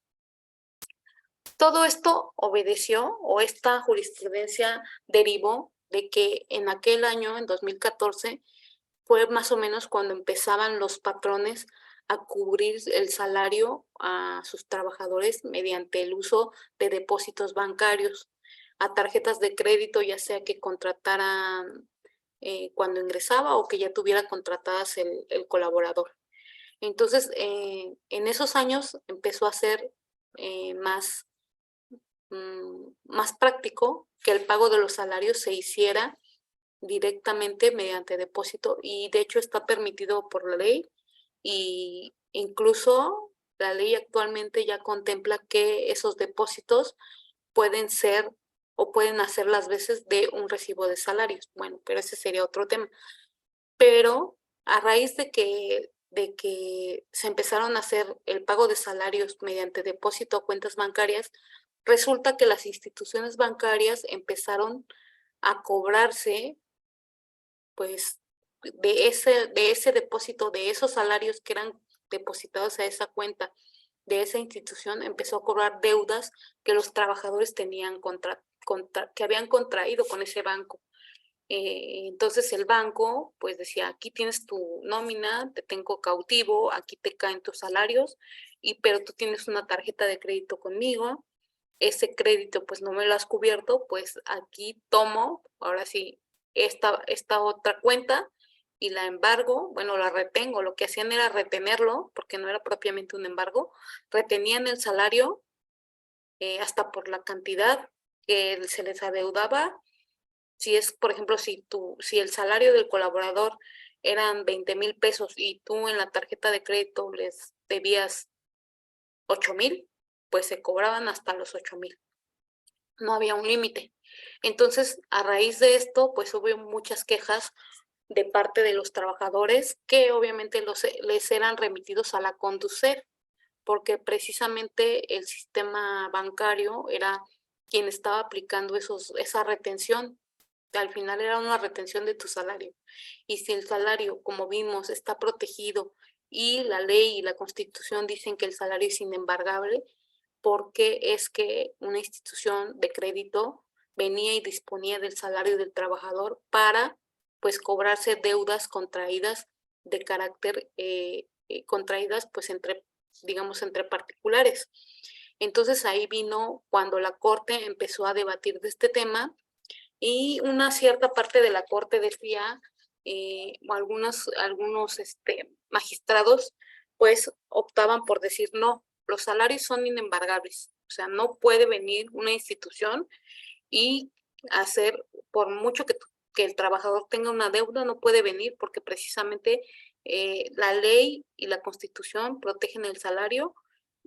Todo esto obedeció, o esta jurisprudencia derivó de que en aquel año, en 2014, fue más o menos cuando empezaban los patrones a cubrir el salario a sus trabajadores mediante el uso de depósitos bancarios, a tarjetas de crédito, ya sea que contrataran cuando ingresaba o que ya tuviera contratadas el colaborador. Entonces, en esos años empezó a ser más más práctico que el pago de los salarios se hiciera directamente mediante depósito, y de hecho está permitido por la ley, y incluso la ley actualmente ya contempla que esos depósitos pueden ser o pueden hacer las veces de un recibo de salarios. Bueno, pero ese sería otro tema. Pero a raíz de que se empezaron a hacer el pago de salarios mediante depósito a cuentas bancarias, resulta que las instituciones bancarias empezaron a cobrarse, pues, de ese depósito, de esos salarios que eran depositados a esa cuenta de esa institución, empezó a cobrar deudas que los trabajadores tenían que habían contraído con ese banco. Entonces el banco pues decía, aquí tienes tu nómina, te tengo cautivo, aquí te caen tus salarios, pero tú tienes una tarjeta de crédito conmigo, ese crédito pues no me lo has cubierto, pues aquí tomo, ahora sí, esta otra cuenta y la embargo, bueno, la retengo. Lo que hacían era retenerlo, porque no era propiamente un embargo, retenían el salario hasta por la cantidad que se les adeudaba. Si es, por ejemplo, si el salario del colaborador eran 20,000 pesos y tú en la tarjeta de crédito les debías 8,000, pues se cobraban hasta los 8,000. No había un límite. Entonces, a raíz de esto, pues hubo muchas quejas de parte de los trabajadores que obviamente les eran remitidos a la Conducef, porque precisamente el sistema bancario era quien estaba aplicando esa retención. Al final era una retención de tu salario. Y si el salario, como vimos, está protegido y la ley y la Constitución dicen que el salario es inembargable, ¿por qué es que una institución de crédito venía y disponía del salario del trabajador para pues cobrarse deudas contraídas de carácter, contraídas pues digamos, entre particulares? Entonces ahí vino cuando la Corte empezó a debatir de este tema, y una cierta parte de la Corte decía, algunos magistrados pues optaban por decir no, los salarios son inembargables, o sea, no puede venir una institución y hacer, por mucho que el trabajador tenga una deuda, no puede venir porque precisamente la ley y la Constitución protegen el salario,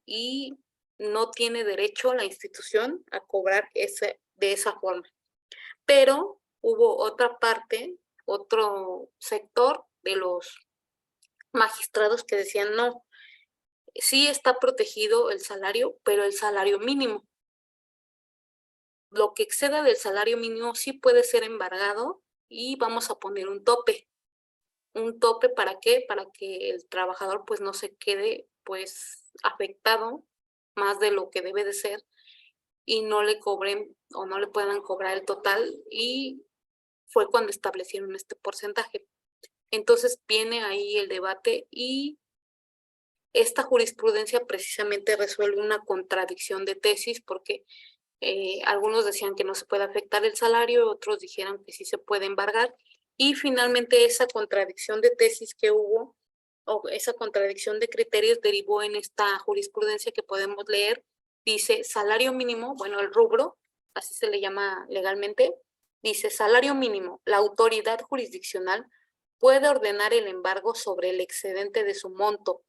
y no tiene derecho la institución a cobrar de esa forma. Pero hubo otra parte, otro sector de los magistrados que decían no, sí está protegido el salario, pero el salario mínimo. Lo que exceda del salario mínimo sí puede ser embargado, y vamos a poner un tope. ¿Un tope para qué? Para que el trabajador pues no se quede pues afectado más de lo que debe de ser y no le cobren o no le puedan cobrar el total, y fue cuando establecieron este porcentaje. Entonces viene ahí el debate, y esta jurisprudencia precisamente resuelve una contradicción de tesis, porque algunos decían que no se puede afectar el salario, otros dijeron que sí se puede embargar, y finalmente esa contradicción de tesis que hubo, o esa contradicción de criterios, derivó en esta jurisprudencia que podemos leer. Dice salario mínimo, bueno, el rubro, así se le llama legalmente, dice salario mínimo, la autoridad jurisdiccional puede ordenar el embargo sobre el excedente de su monto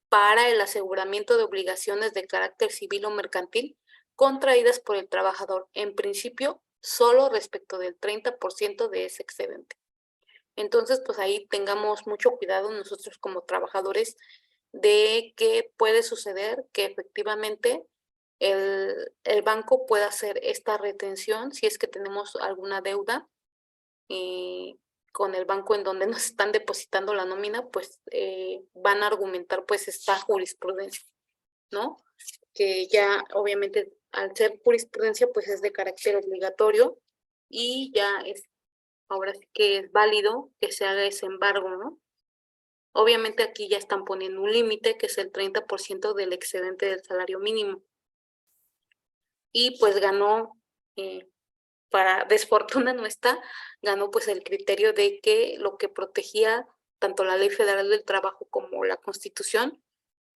para el aseguramiento de obligaciones de carácter civil o mercantil contraídas por el trabajador, en principio solo respecto del 30% de ese excedente. Entonces, pues ahí tengamos mucho cuidado nosotros como trabajadores de que puede suceder que efectivamente el banco pueda hacer esta retención si es que tenemos alguna deuda con el banco en donde nos están depositando la nómina, pues van a argumentar pues esta jurisprudencia, ¿no? Que ya obviamente al ser jurisprudencia pues es de carácter obligatorio, y ya ahora sí que es válido que se haga ese embargo, ¿no? Obviamente aquí ya están poniendo un límite que es el 30% del excedente del salario mínimo, y pues ganó, para desfortuna nuestra, ganó pues el criterio de que lo que protegía tanto la Ley Federal del Trabajo como la Constitución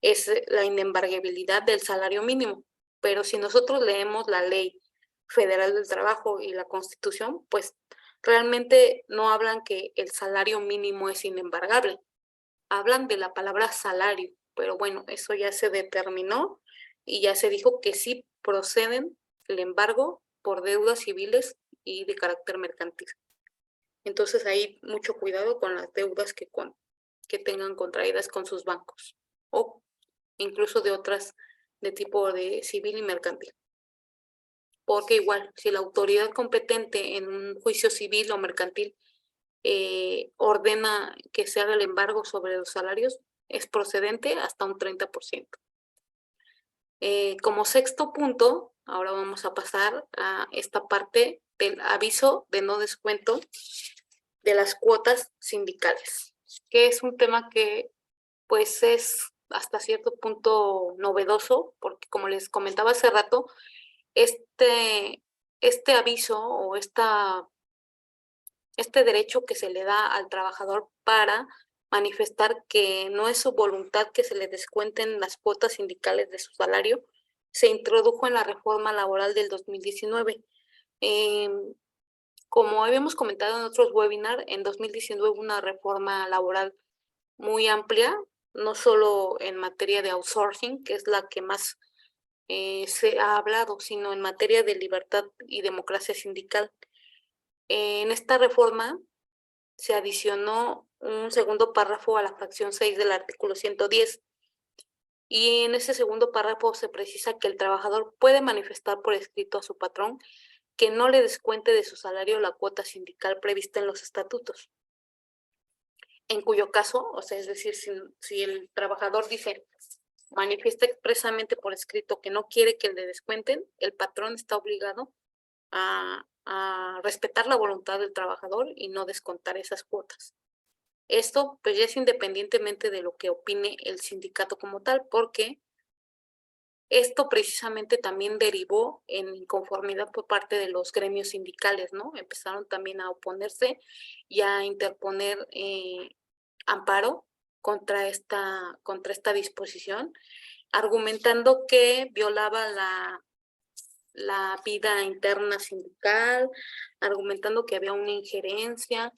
es la inembargabilidad del salario mínimo. pero si nosotros leemos la Ley Federal del Trabajo y la Constitución, pues realmente no hablan que el salario mínimo es inembargable, hablan de la palabra salario, pero bueno, eso ya se determinó y ya se dijo que sí proceden el embargo por deudas civiles y de carácter mercantil. Entonces ahí mucho cuidado con las deudas que tengan contraídas con sus bancos o incluso de otras de tipo de civil y mercantil. Porque igual, si la autoridad competente en un juicio civil o mercantil ordena que se haga el embargo sobre los salarios, es procedente hasta un 30%. Como sexto punto, ahora vamos a pasar a esta parte del aviso de no descuento de las cuotas sindicales, que es un tema que pues es hasta cierto punto novedoso, porque como les comentaba hace rato, este aviso o este derecho que se le da al trabajador para manifestar que no es su voluntad que se le descuenten las cuotas sindicales de su salario, se introdujo en la reforma laboral del 2019. Como habíamos comentado en otros webinars, en 2019 hubo una reforma laboral muy amplia, no solo en materia de outsourcing, que es la que más se ha hablado, sino en materia de libertad y democracia sindical. En esta reforma se adicionó un segundo párrafo a la fracción 6 del artículo 110, y en ese segundo párrafo se precisa que el trabajador puede manifestar por escrito a su patrón que no le descuente de su salario la cuota sindical prevista en los estatutos. En cuyo caso, o sea, es decir, si el trabajador dice, manifiesta expresamente por escrito que no quiere que le descuenten, el patrón está obligado a respetar la voluntad del trabajador y no descontar esas cuotas. Esto pues ya es independientemente de lo que opine el sindicato como tal, porque esto precisamente también derivó en inconformidad por parte de los gremios sindicales, ¿no? Empezaron también a oponerse y a interponer amparo contra esta disposición, argumentando que violaba la vida interna sindical, argumentando que había una injerencia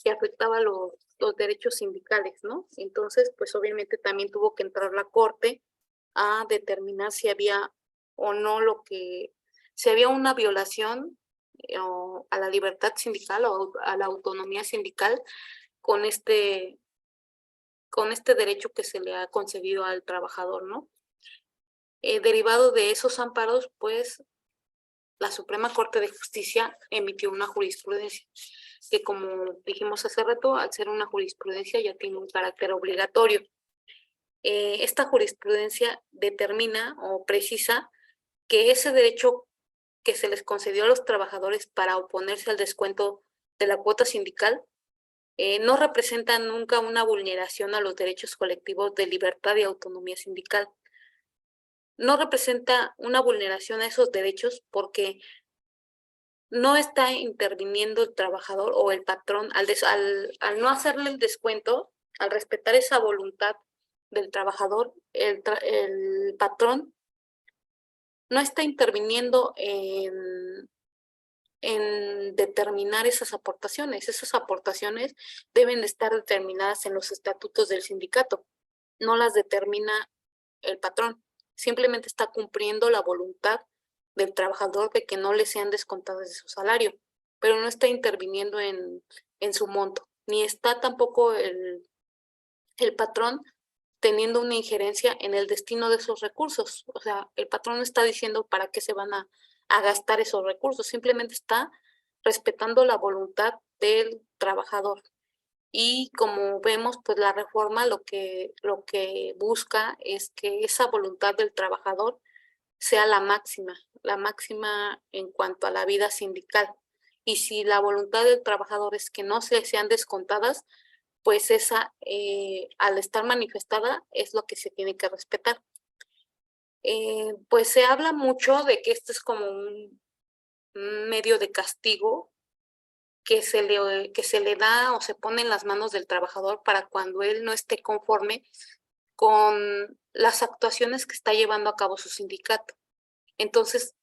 que afectaba los derechos sindicales, ¿no? Entonces, pues obviamente también tuvo que entrar la Corte a determinar si había o no si había una violación a la libertad sindical o a la autonomía sindical con este derecho que se le ha concedido al trabajador, ¿no? Derivado de esos amparos, pues la Suprema Corte de Justicia emitió una jurisprudencia que, como dijimos hace rato, al ser una jurisprudencia ya tiene un carácter obligatorio. Esta jurisprudencia determina o precisa que ese derecho que se les concedió a los trabajadores para oponerse al descuento de la cuota sindical no representa nunca una vulneración a los derechos colectivos de libertad y autonomía sindical. No representa una vulneración a esos derechos porque no está interviniendo el trabajador o el patrón al no hacerle el descuento, al respetar esa voluntad del trabajador, el patrón no está interviniendo en determinar esas aportaciones. Esas aportaciones deben estar determinadas en los estatutos del sindicato, no las determina el patrón, simplemente está cumpliendo la voluntad del trabajador de que no le sean descontadas de su salario, pero no está interviniendo en su monto, ni está tampoco el patrón teniendo una injerencia en el destino de esos recursos. O sea, el patrón no está diciendo para qué se van a gastar esos recursos, simplemente está respetando la voluntad del trabajador. Y como vemos, pues la reforma lo que busca es que esa voluntad del trabajador sea la máxima en cuanto a la vida sindical. Y si la voluntad del trabajador es que no se sean descontadas, pues esa, al estar manifestada, es lo que se tiene que respetar. Pues se habla mucho de que esto es como un medio de castigo que se le da o se pone en las manos del trabajador para cuando él no esté conforme con las actuaciones que está llevando a cabo su sindicato. Entonces,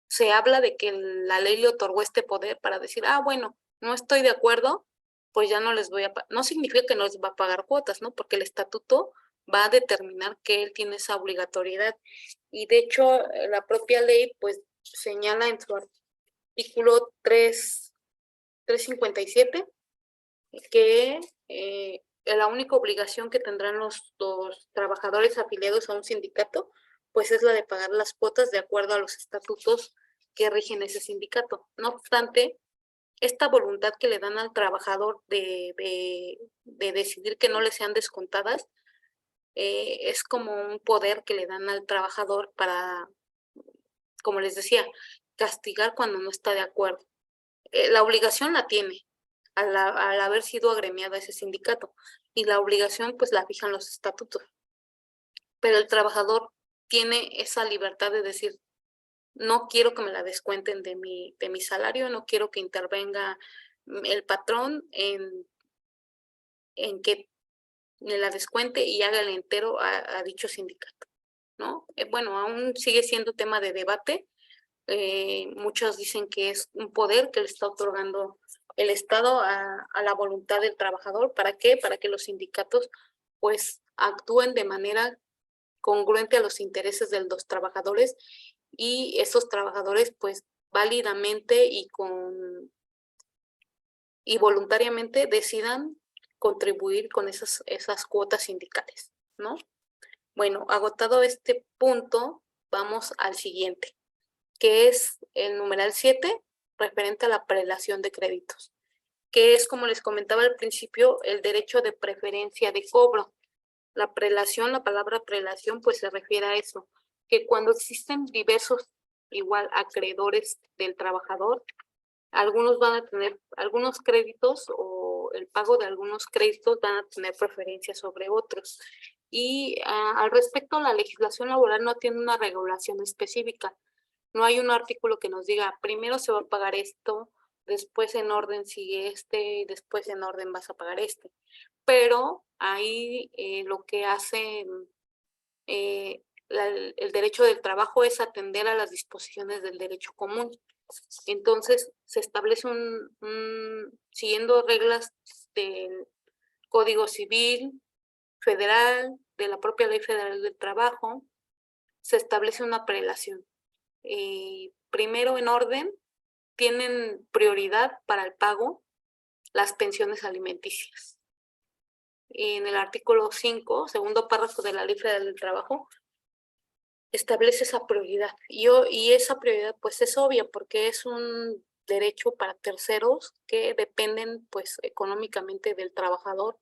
se habla de que la ley le otorgó este poder para decir, bueno, no estoy de acuerdo, pues ya no les voy a pagar. No significa que no les va a pagar cuotas, ¿no? Porque el estatuto va a determinar que él tiene esa obligatoriedad. Y de hecho, la propia ley, pues, señala en su artículo 357 que la única obligación que tendrán los trabajadores afiliados a un sindicato, pues es la de pagar las cuotas de acuerdo a los estatutos que rigen ese sindicato. No obstante, esta voluntad que le dan al trabajador de decidir que no le sean descontadas, es como un poder que le dan al trabajador para, como les decía, castigar cuando no está de acuerdo. La obligación la tiene al haber sido agremiado a ese sindicato, y la obligación pues la fijan los estatutos, pero el trabajador tiene esa libertad de decir, no quiero que me la descuenten de mi salario, no quiero que intervenga el patrón en que me la descuente y haga el entero a dicho sindicato, ¿no? Bueno, aún sigue siendo tema de debate. Muchos dicen que es un poder que le está otorgando el Estado a la voluntad del trabajador. ¿Para qué? Para que los sindicatos pues actúen de manera congruente a los intereses de los trabajadores, y esos trabajadores pues válidamente y voluntariamente decidan contribuir con esas cuotas sindicales, ¿no? Bueno, agotado este punto, vamos al siguiente, que es el numeral 7, referente a la prelación de créditos, que es, como les comentaba al principio, el derecho de preferencia de cobro. La prelación, la palabra prelación, pues se refiere a eso, que cuando existen diversos, igual, acreedores del trabajador, algunos van a tener algunos créditos, o el pago de algunos créditos van a tener preferencia sobre otros. Y al respecto, la legislación laboral no tiene una regulación específica. No hay un artículo que nos diga, primero se va a pagar esto, después en orden sigue y después en orden vas a pagar este. Pero ahí lo que hace el derecho del trabajo es atender a las disposiciones del derecho común. Entonces, se establece siguiendo reglas del Código Civil Federal, de la propia Ley Federal del Trabajo, se establece una prelación. Primero en orden, tienen prioridad para el pago las pensiones alimenticias. En el artículo 5, segundo párrafo de la Ley Federal del Trabajo, establece esa prioridad. Y esa prioridad pues es obvia, porque es un derecho para terceros que dependen pues económicamente del trabajador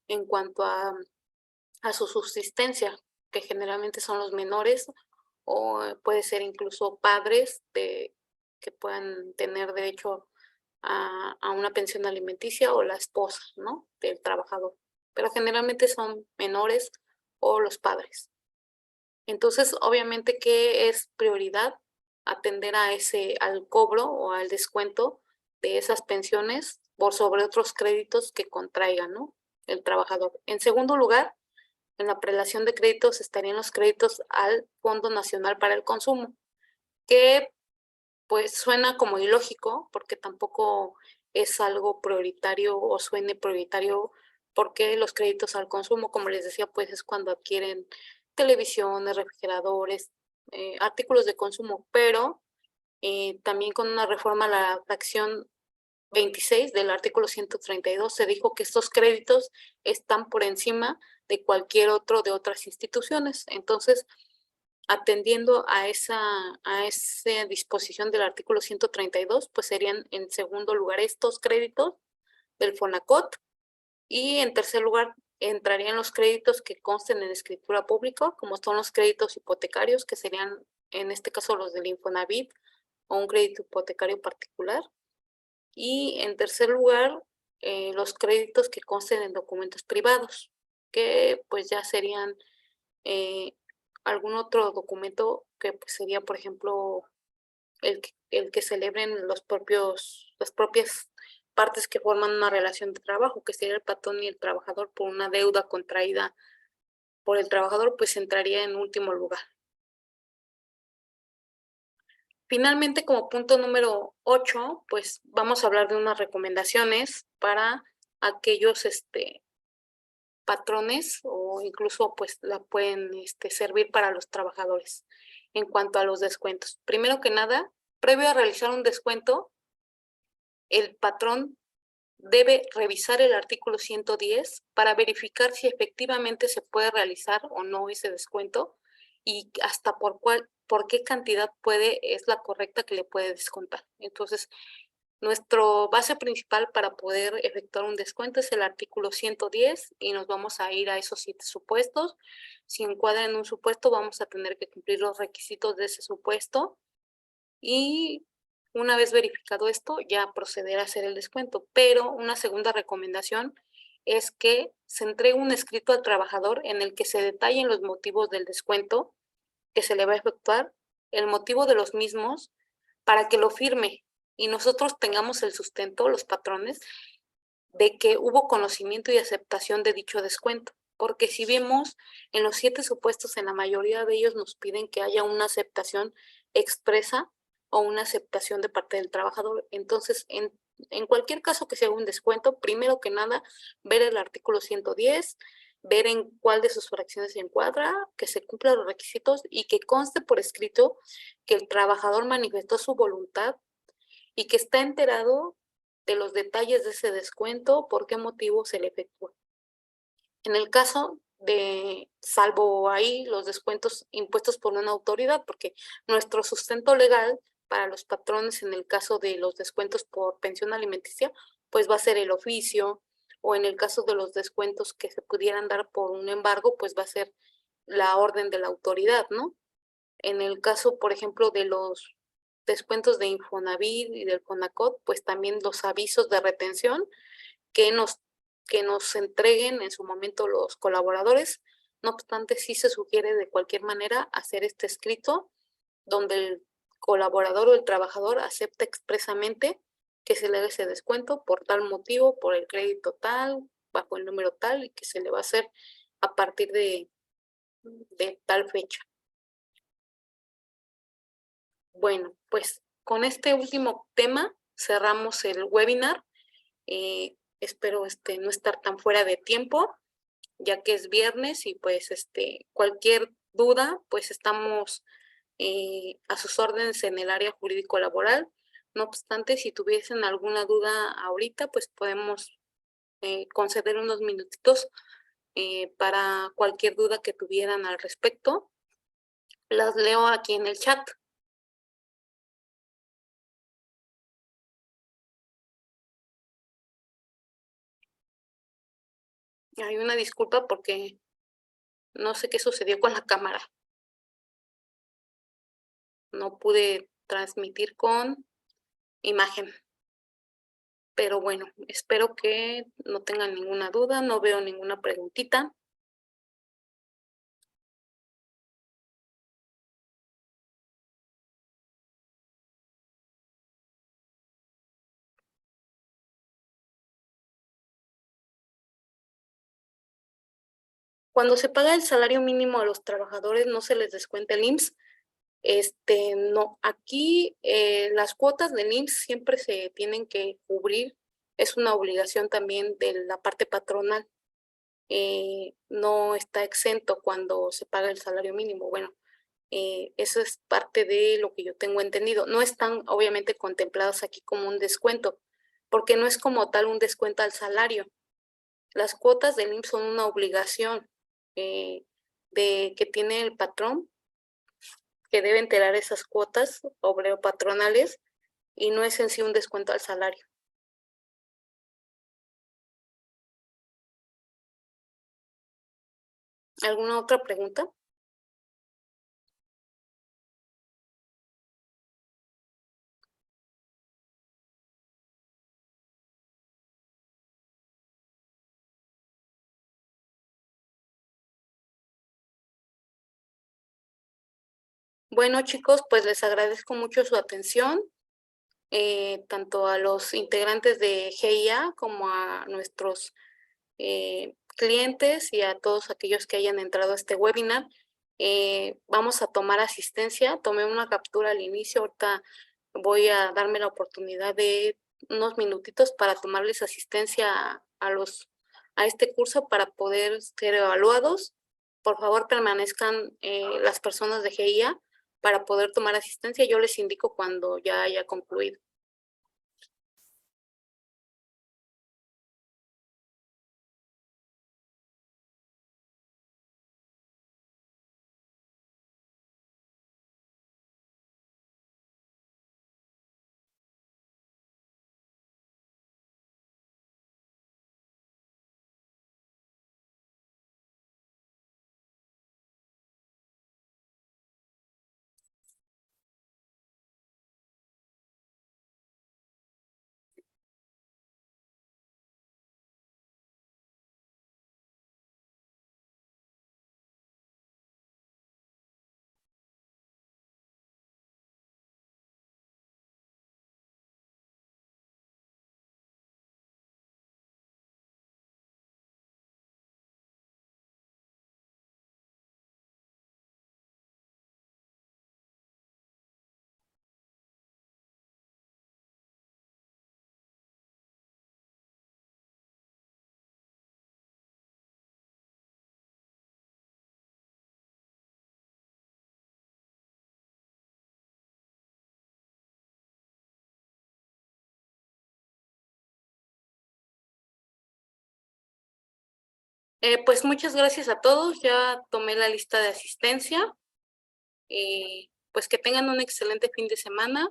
en cuanto a su subsistencia, que generalmente son los menores, o puede ser incluso padres que puedan tener derecho a una pensión alimenticia, o la esposa, ¿no?, del trabajador. Pero generalmente son menores o los padres. Entonces, obviamente, ¿qué es prioridad? Atender al cobro o al descuento de esas pensiones por sobre otros créditos que contraiga, ¿no?, el trabajador. En segundo lugar, en la prelación de créditos estarían los créditos al Fondo Nacional para el Consumo, que pues suena como ilógico, porque tampoco es algo prioritario o suene prioritario, porque los créditos al consumo, como les decía, pues es cuando adquieren televisiones, refrigeradores, artículos de consumo, pero también con una reforma a la fracción 26 del artículo 132 se dijo que estos créditos están por encima de cualquier otro de otras instituciones. Entonces, atendiendo a esa disposición del artículo 132, pues serían en segundo lugar estos créditos del FONACOT, y en tercer lugar entrarían los créditos que consten en escritura pública, como son los créditos hipotecarios, que serían en este caso los del Infonavit o un crédito hipotecario particular. Y en tercer lugar, los créditos que consten en documentos privados, que pues ya serían algún otro documento que pues, sería, por ejemplo, el que celebren las propias partes que forman una relación de trabajo, que sería el patrón y el trabajador, por una deuda contraída por el trabajador, pues entraría en último lugar. Finalmente, como punto número 8, pues vamos a hablar de unas recomendaciones para aquellos patrones o incluso pues la pueden servir para los trabajadores en cuanto a los descuentos. Primero que nada, previo a realizar un descuento, el patrón debe revisar el artículo 110 para verificar si efectivamente se puede realizar o no ese descuento y hasta por qué cantidad es la correcta que le puede descontar. Entonces, nuestro base principal para poder efectuar un descuento es el artículo 110 y nos vamos a ir a esos 7 supuestos. Si encuadra en un supuesto, vamos a tener que cumplir los requisitos de ese supuesto y una vez verificado esto, ya proceder a hacer el descuento. Pero una segunda recomendación es que se entregue un escrito al trabajador en el que se detallen los motivos del descuento que se le va a efectuar, el motivo de los mismos, para que lo firme y nosotros tengamos el sustento, los patrones, de que hubo conocimiento y aceptación de dicho descuento. Porque si vemos en los 7 supuestos, en la mayoría de ellos nos piden que haya una aceptación expresa o una aceptación de parte del trabajador. Entonces, en cualquier caso que sea un descuento, primero que nada, ver el artículo 110, ver en cuál de sus fracciones se encuadra, que se cumplan los requisitos y que conste por escrito que el trabajador manifestó su voluntad y que está enterado de los detalles de ese descuento, por qué motivo se le efectúa. En el caso de, salvo ahí los descuentos impuestos por una autoridad, porque nuestro sustento legal para los patrones en el caso de los descuentos por pensión alimenticia, pues va a ser el oficio, o en el caso de los descuentos que se pudieran dar por un embargo, pues va a ser la orden de la autoridad, ¿no? En el caso, por ejemplo, de los descuentos de Infonavit y del Conacot, pues también los avisos de retención que nos entreguen en su momento los colaboradores. No obstante, sí se sugiere de cualquier manera hacer este escrito donde el colaborador o el trabajador acepta expresamente que se le haga ese descuento por tal motivo, por el crédito tal, bajo el número tal, y que se le va a hacer a partir de tal fecha. Bueno, pues con este último tema cerramos el webinar. Espero no estar tan fuera de tiempo, ya que es viernes y pues cualquier duda, pues estamos a sus órdenes en el área jurídico laboral. No obstante, si tuviesen alguna duda ahorita, pues podemos conceder unos minutitos para cualquier duda que tuvieran al respecto. Las leo aquí en el chat. Hay una disculpa porque no sé qué sucedió con la cámara. No pude transmitir con imagen. Pero bueno, espero que no tengan ninguna duda, no veo ninguna preguntita. Cuando se paga el salario mínimo a los trabajadores, no se les descuenta el IMSS. No, aquí las cuotas del IMSS siempre se tienen que cubrir. Es una obligación también de la parte patronal. No está exento cuando se paga el salario mínimo. Bueno, eso es parte de lo que yo tengo entendido. No están obviamente contempladas aquí como un descuento, porque no es como tal un descuento al salario. Las cuotas del IMSS son una obligación que tiene el patrón, que debe enterar esas cuotas obrero-patronales y no es en sí un descuento al salario. ¿Alguna otra pregunta? Bueno, chicos, pues les agradezco mucho su atención, tanto a los integrantes de GIA como a nuestros clientes y a todos aquellos que hayan entrado a este webinar. Vamos a tomar asistencia. Tomé una captura al inicio, ahorita voy a darme la oportunidad de unos minutitos para tomarles asistencia a este curso para poder ser evaluados. Por favor, permanezcan las personas de GIA para poder tomar asistencia. Yo les indico cuando ya haya concluido. Pues muchas gracias a todos. Ya tomé la lista de asistencia. Pues que tengan un excelente fin de semana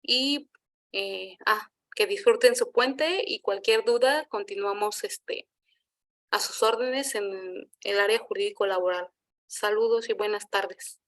y que disfruten su puente, y cualquier duda continuamos a sus órdenes en el área jurídico laboral. Saludos y buenas tardes.